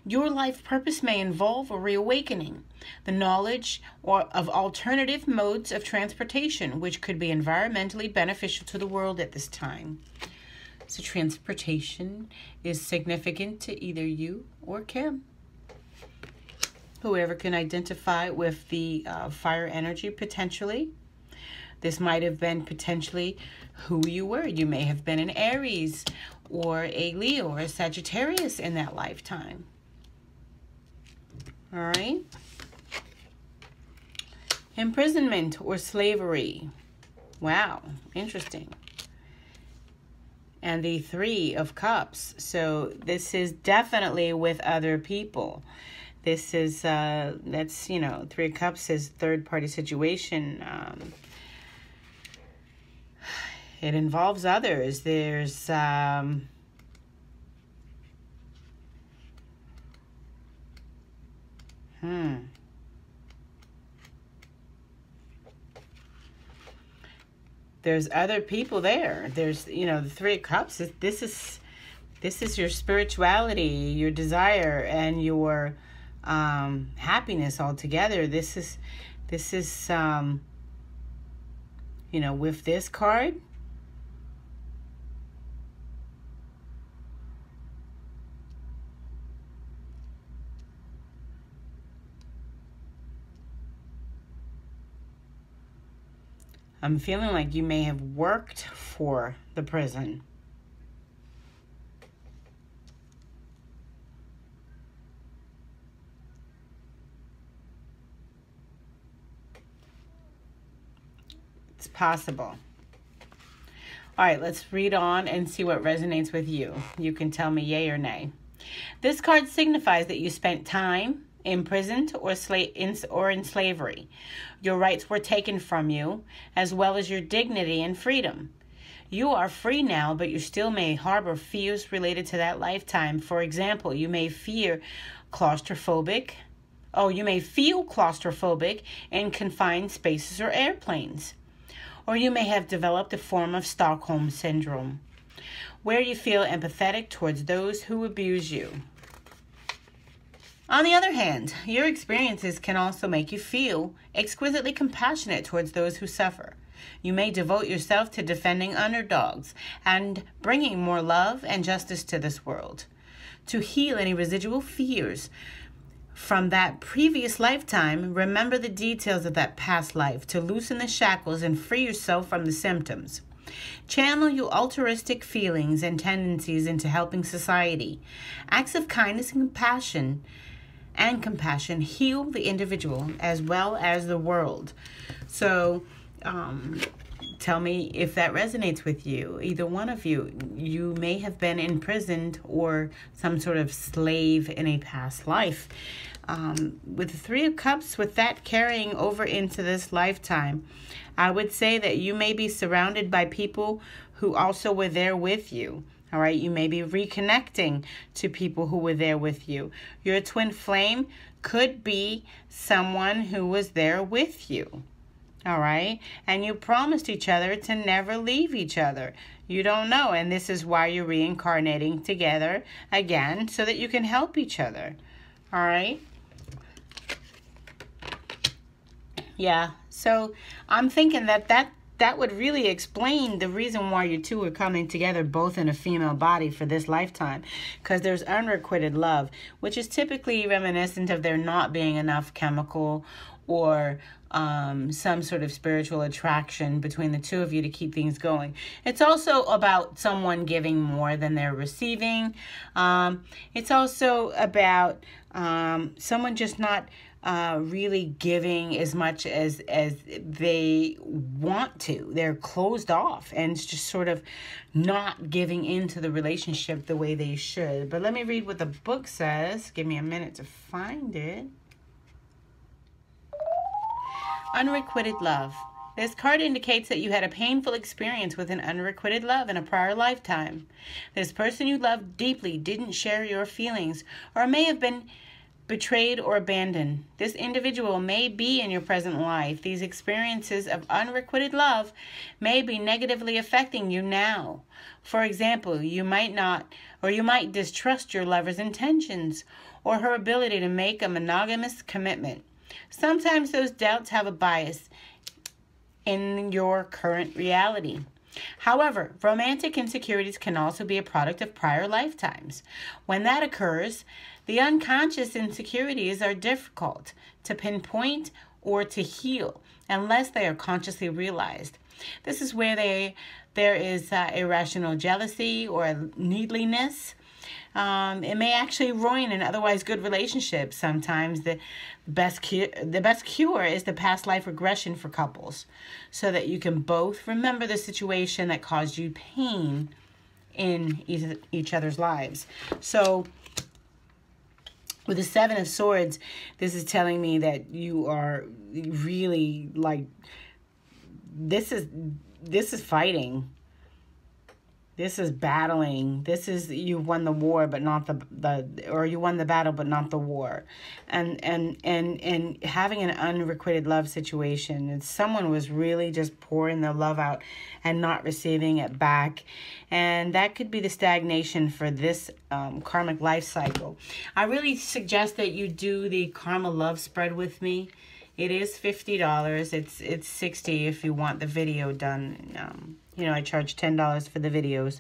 Your life purpose may involve a reawakening, the knowledge of alternative modes of transportation, which could be environmentally beneficial to the world at this time. So transportation is significant to either you or Kim. Whoever can identify with the fire energy potentially. This might have been potentially who you were. You may have been an Aries or a Leo or a Sagittarius in that lifetime. All right. Imprisonment or slavery. Wow, interesting. And the 3 of Cups. So this is definitely with other people. This is, that's, you know, 3 of Cups is third-party situation. It involves others. There's there's other people there. There's, you know, the 3 of Cups. This is your spirituality, your desire, and your happiness all together. This This is, you know, with this card, I'm feeling like you may have worked for the prison. It's possible. All right, let's read on and see what resonates with you. You can tell me yay or nay. This card signifies that you spent time imprisoned or in slavery. Your rights were taken from you, as well as your dignity and freedom. You are free now, but you still may harbor fears related to that lifetime. For example, you may feel claustrophobic in confined spaces or airplanes. Or you may have developed a form of Stockholm Syndrome, where you feel empathetic towards those who abuse you. On the other hand, your experiences can also make you feel exquisitely compassionate towards those who suffer. You may devote yourself to defending underdogs and bringing more love and justice to this world. To heal any residual fears from that previous lifetime, remember the details of that past life to loosen the shackles and free yourself from the symptoms. Channel your altruistic feelings and tendencies into helping society. Acts of kindness and compassion heal the individual as well as the world. So, tell me if that resonates with you. Either one of you. You may have been imprisoned or some sort of slave in a past life. With the Three of Cups, with that carrying over into this lifetime, I would say that you may be surrounded by people who also were there with you. All right, you may be reconnecting to people who were there with you. Your twin flame could be someone who was there with you. All right, and you promised each other to never leave each other. You don't know, and this is why you're reincarnating together again, so that you can help each other. All right. Yeah, so I'm thinking that would really explain the reason why you two are coming together both in a female body for this lifetime, because there's unrequited love, which is typically reminiscent of there not being enough chemical or some sort of spiritual attraction between the two of you to keep things going. It's also about someone giving more than they're receiving. It's also about someone just not really giving as much as they want to. They're closed off and just sort of not giving into the relationship the way they should. But let me read what the book says. Give me a minute to find it. Unrequited love. This card indicates that you had a painful experience with an unrequited love in a prior lifetime. This person you loved deeply didn't share your feelings or may have been betrayed or abandoned. This individual may be in your present life. These experiences of unrequited love may be negatively affecting you now. For example, you might distrust your lover's intentions or her ability to make a monogamous commitment. Sometimes those doubts have a bias in your current reality. However, romantic insecurities can also be a product of prior lifetimes. When that occurs, the unconscious insecurities are difficult to pinpoint or to heal unless they are consciously realized. This is where there is irrational jealousy or neediness. It may actually ruin an otherwise good relationship. Sometimes the best cure is the past life regression for couples, so that you can both remember the situation that caused you pain in each other's lives. So with the Seven of Swords, this is telling me that you are really like, this is fighting. This is battling. This is, you won the war, but not or you won the battle, but not the war. And having an unrequited love situation, and someone was really just pouring their love out and not receiving it back. And that could be the stagnation for this karmic life cycle. I really suggest that you do the karma love spread with me. It is $50. It's $60 if you want the video done. You know, I charge $10 for the videos.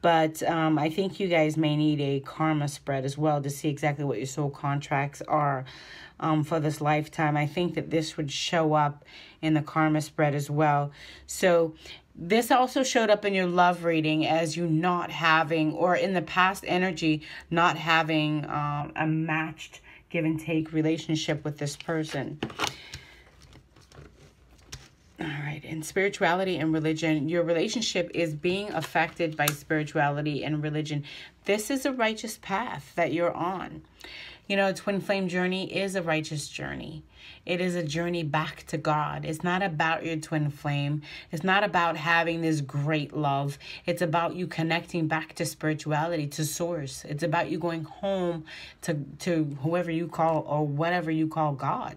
But I think you guys may need a karma spread as well to see exactly what your soul contracts are for this lifetime. I think that this would show up in the karma spread as well. So this also showed up in your love reading as you not having, or in the past energy, not having a matched give and take relationship with this person. All right, in spirituality and religion, your relationship is being affected by spirituality and religion. This is a righteous path that you're on. You know, a twin flame journey is a righteous journey. It is a journey back to God. It's not about your twin flame. It's not about having this great love. It's about you connecting back to spirituality, to source. It's about you going home to whoever you call or whatever you call God.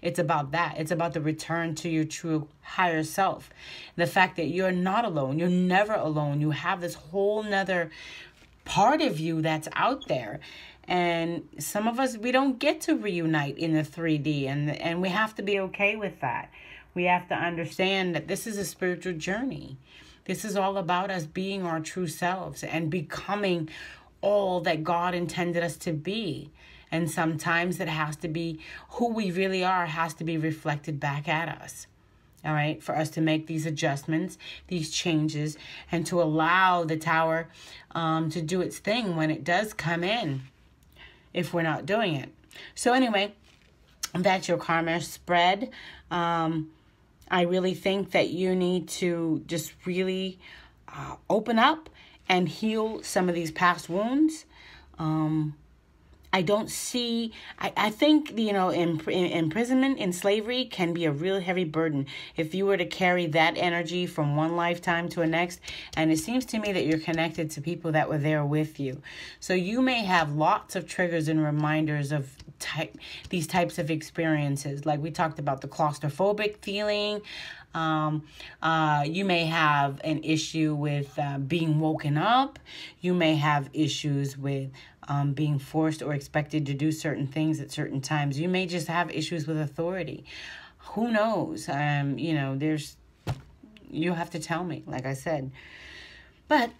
It's about that. It's about the return to your true higher self. The fact that you're not alone. You're never alone. You have this whole nother part of you that's out there. And some of us, we don't get to reunite in the 3D. And we have to be okay with that. We have to understand that this is a spiritual journey. This is all about us being our true selves and becoming all that God intended us to be. And sometimes it has to be who we really are, has to be reflected back at us. All right, for us to make these adjustments, these changes, and to allow the tower to do its thing when it does come in, if we're not doing it. So anyway, that's your karma spread. I really think that you need to just really open up and heal some of these past wounds. I don't see, I think, you know, imprisonment in slavery can be a real heavy burden if you were to carry that energy from one lifetime to the next. And it seems to me that you're connected to people that were there with you. So you may have lots of triggers and reminders of these types of experiences. Like we talked about the claustrophobic feeling. You may have an issue with being woken up. You may have issues with being forced or expected to do certain things at certain times. You may just have issues with authority. Who knows? You know, you have to tell me, like I said. But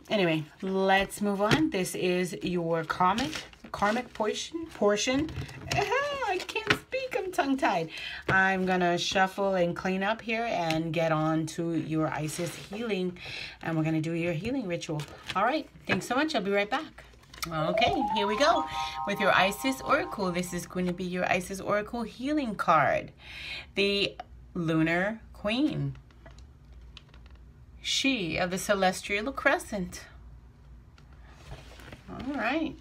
anyway, let's move on. This is your karmic portion. I can't speak. I'm tongue-tied. I'm going to shuffle and clean up here and get on to your Isis healing. And we're going to do your healing ritual. All right. Thanks so much. I'll be right back. Okay, here we go with your Isis Oracle. This is going to be your Isis Oracle healing card. The Lunar Queen. She of the Celestial Crescent. All right.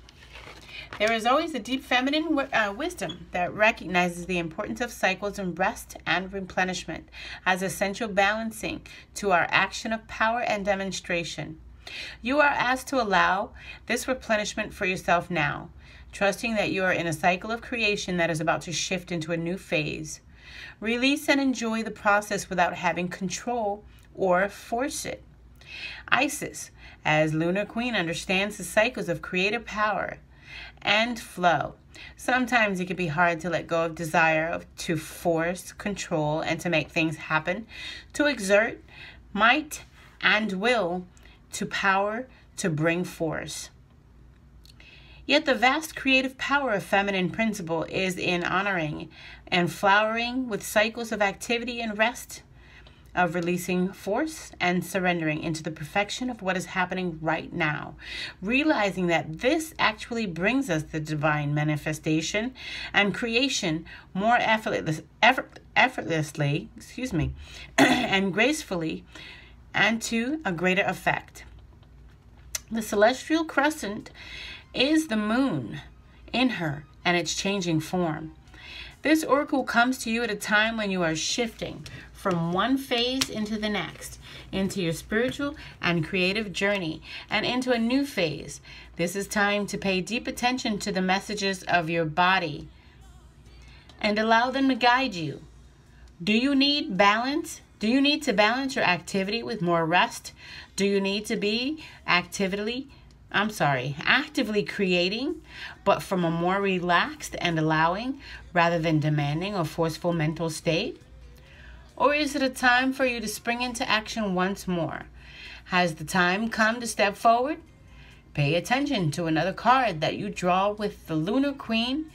There is always a deep feminine wisdom that recognizes the importance of cycles and rest and replenishment as essential balancing to our action of power and demonstration. You are asked to allow this replenishment for yourself now, trusting that you are in a cycle of creation that is about to shift into a new phase. Release and enjoy the process without having control or force it. Isis, as Lunar Queen, understands the cycles of creative power and flow. Sometimes it can be hard to let go of desire to force, control, and to make things happen, to exert might and will, to power, to bring force. Yet the vast creative power of feminine principle is in honoring and flowering with cycles of activity and rest, of releasing force and surrendering into the perfection of what is happening right now, realizing that this actually brings us the divine manifestation and creation more effortlessly, and gracefully, and to a greater effect. The celestial crescent is the moon in her and its changing form. This oracle comes to you at a time when you are shifting from one phase into the next, into your spiritual and creative journey, and into a new phase. This is time to pay deep attention to the messages of your body and allow them to guide you. Do you need balance? Do you need to balance your activity with more rest? Do you need to be actively actively creating, but from a more relaxed and allowing rather than demanding or forceful mental state? Or is it a time for you to spring into action once more? Has the time come to step forward? Pay attention to another card that you draw with the Lunar Queen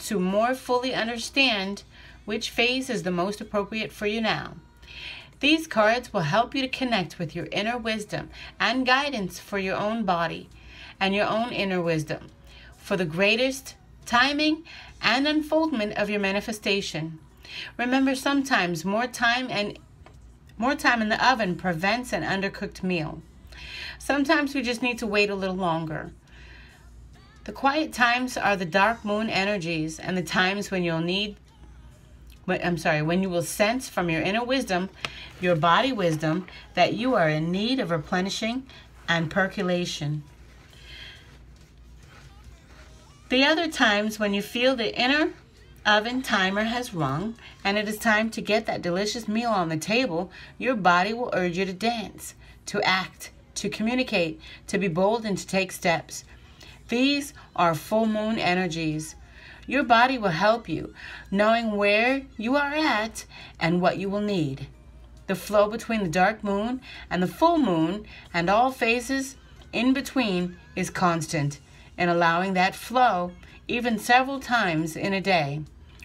to more fully understand which phase is the most appropriate for you now. These cards will help you to connect with your inner wisdom and guidance for your own body and your own inner wisdom for the greatest timing and unfoldment of your manifestation. Remember, sometimes more time in the oven prevents an undercooked meal. Sometimes we just need to wait a little longer. The quiet times are the dark moon energies and the times when when you will sense from your inner wisdom, your body wisdom, that you are in need of replenishing and percolation. The other times when you feel the inner oven timer has rung and it is time to get that delicious meal on the table, your body will urge you to dance, to act, to communicate, to be bold, and to take steps. These are full moon energies. Your body will help you, knowing where you are at and what you will need. The flow between the dark moon and the full moon and all phases in between is constant, and allowing that flow even several times in a day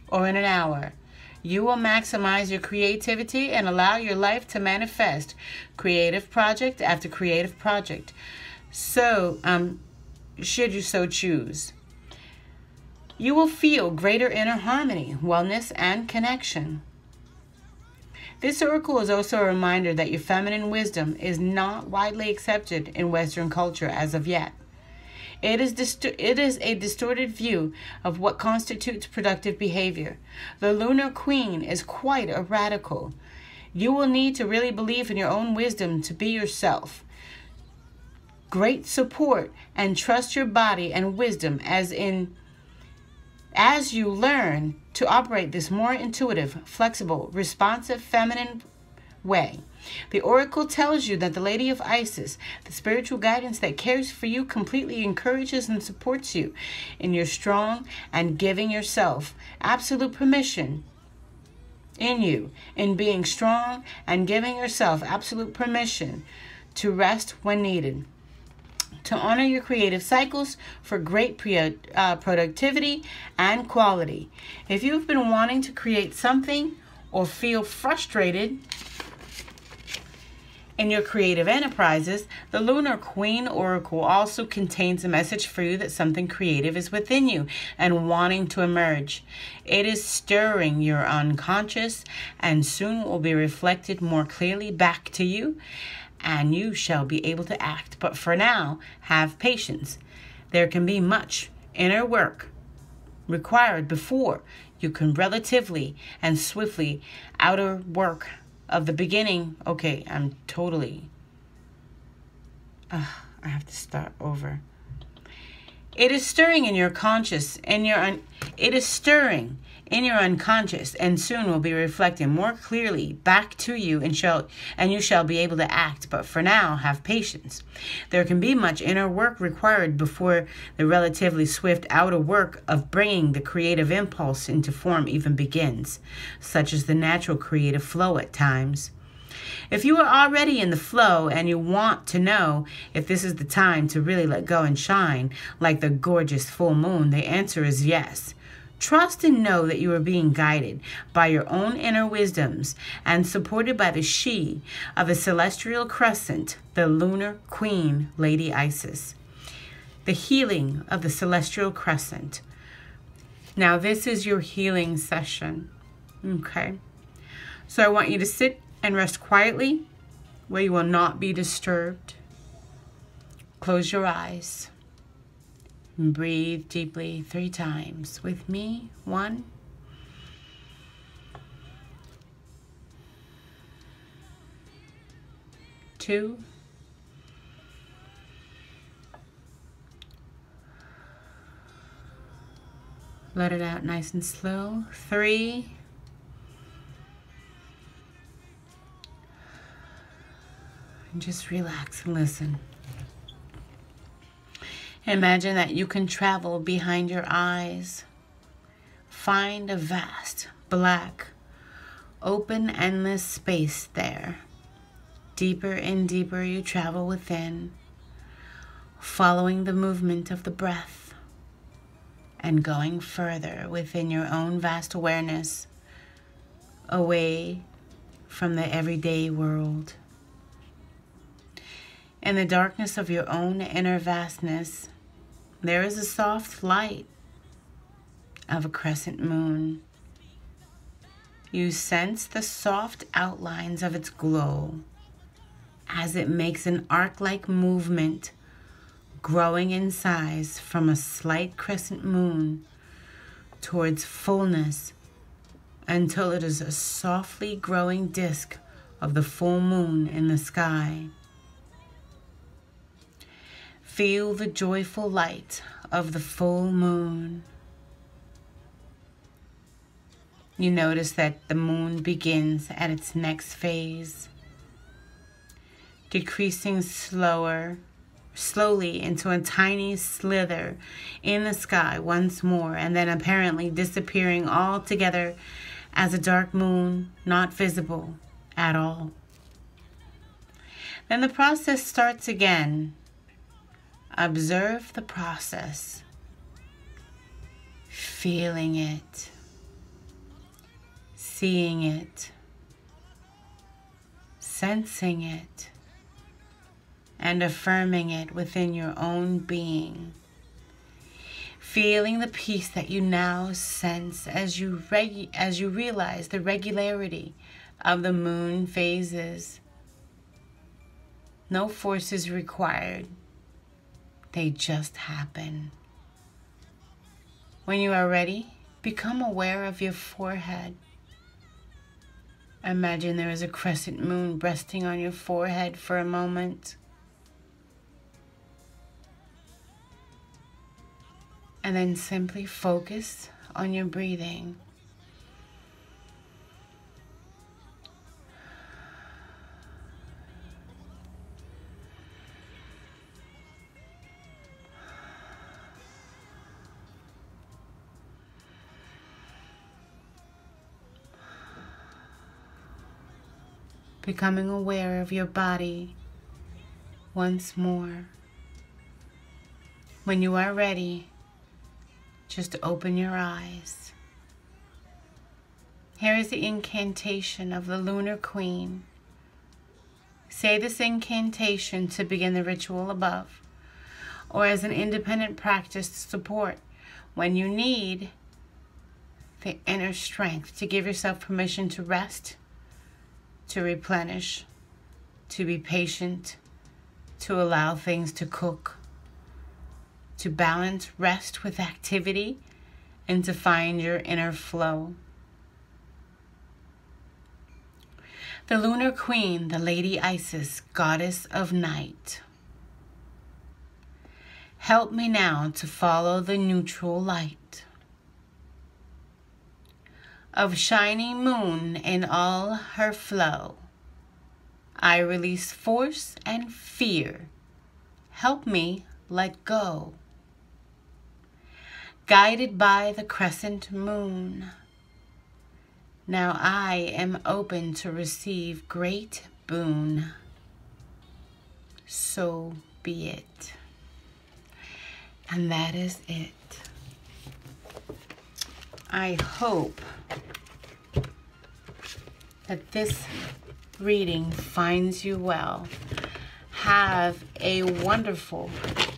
or in an hour, you will maximize your creativity and allow your life to manifest creative project after creative project. So, should you so choose, you will feel greater inner harmony, wellness, and connection. This oracle is also a reminder that your feminine wisdom is not widely accepted in Western culture as of yet. It is a distorted view of what constitutes productive behavior. The Lunar Queen is quite a radical. You will need to really believe in your own wisdom to be yourself. Great support and trust your body and wisdom as you learn to operate this more intuitive, flexible, responsive, feminine way. The oracle tells you that the Lady of Isis, the spiritual guidance that cares for you, completely encourages and supports you in your strong and giving yourself absolute permission in being strong and giving yourself absolute permission to rest when needed, to honor your creative cycles for great productivity and quality. If you've been wanting to create something or feel frustrated in your creative enterprises, the Lunar Queen Oracle also contains a message for you that something creative is within you and wanting to emerge. It is stirring your unconscious and soon will be reflected more clearly back to you, and you shall be able to act. But for now, have patience. There can be much inner work required before you can relatively and swiftly outer work of the beginning. Okay, I have to start over. It is stirring in your conscious, it is stirring in your unconscious, and soon will be reflecting more clearly back to you, and you shall be able to act. But for now, have patience. There can be much inner work required before the relatively swift outer work of bringing the creative impulse into form even begins, such as the natural creative flow at times. If you are already in the flow and you want to know if this is the time to really let go and shine like the gorgeous full moon, the answer is yes. Trust and know that you are being guided by your own inner wisdoms and supported by the she of a celestial crescent, the Lunar Queen, Lady Isis. The healing of the celestial crescent. Now, this is your healing session. Okay? So I want you to sit and rest quietly where you will not be disturbed. Close your eyes. And breathe deeply 3 times with me. 1, 2, let it out nice and slow. 3, and just relax and listen. Imagine that you can travel behind your eyes. Find a vast, black, open, endless space there. Deeper and deeper you travel within, following the movement of the breath and going further within your own vast awareness, away from the everyday world. In the darkness of your own inner vastness, there is a soft light of a crescent moon. You sense the soft outlines of its glow as it makes an arc-like movement, growing in size from a slight crescent moon towards fullness until it is a softly growing disk of the full moon in the sky. Feel the joyful light of the full moon. You notice that the moon begins at its next phase, decreasing slowly into a tiny slither in the sky once more, and then apparently disappearing altogether as a dark moon not visible at all. Then the process starts again. Observe the process, feeling it, seeing it, sensing it, and affirming it within your own being. Feeling the peace that you now sense as you realize the regularity of the moon phases. No force is required. They just happen. When you are ready, become aware of your forehead. Imagine there is a crescent moon resting on your forehead for a moment. And then simply focus on your breathing. Becoming aware of your body once more. When you are ready, just open your eyes. Here is the incantation of the Lunar Queen. Say this incantation to begin the ritual above, or as an independent practice to support when you need the inner strength to give yourself permission to rest, to replenish, to be patient, to allow things to cook, to balance rest with activity, and to find your inner flow. The Lunar Queen, the Lady Isis, goddess of night. Help me now to follow the neutral light of shining moon in all her flow. I release force and fear. Help me let go. Guided by the crescent moon, now I am open to receive great boon. So be it. And that is it. I hope that this reading finds you well. Have a wonderful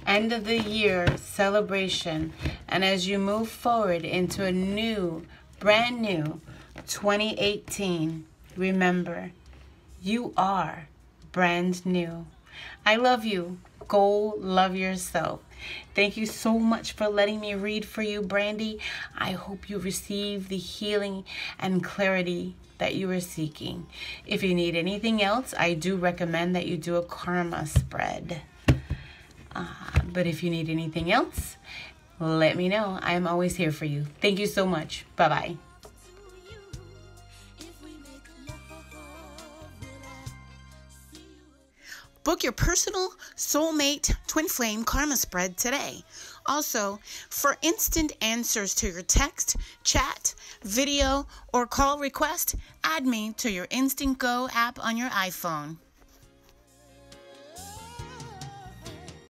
end of the year celebration. And as you move forward into a new, brand new 2018, remember, you are brand new. I love you. Go love yourself. Thank you so much for letting me read for you, Brandie. I hope you receive the healing and clarity that you are seeking. If you need anything else, I do recommend that you do a karma spread. But if you need anything else, let me know. I'm always here for you. Thank you so much. Bye-bye. Book your personal soulmate twin flame karma spread today. Also, for instant answers to your text, chat, video, or call request, add me to your Instant Go app on your iPhone.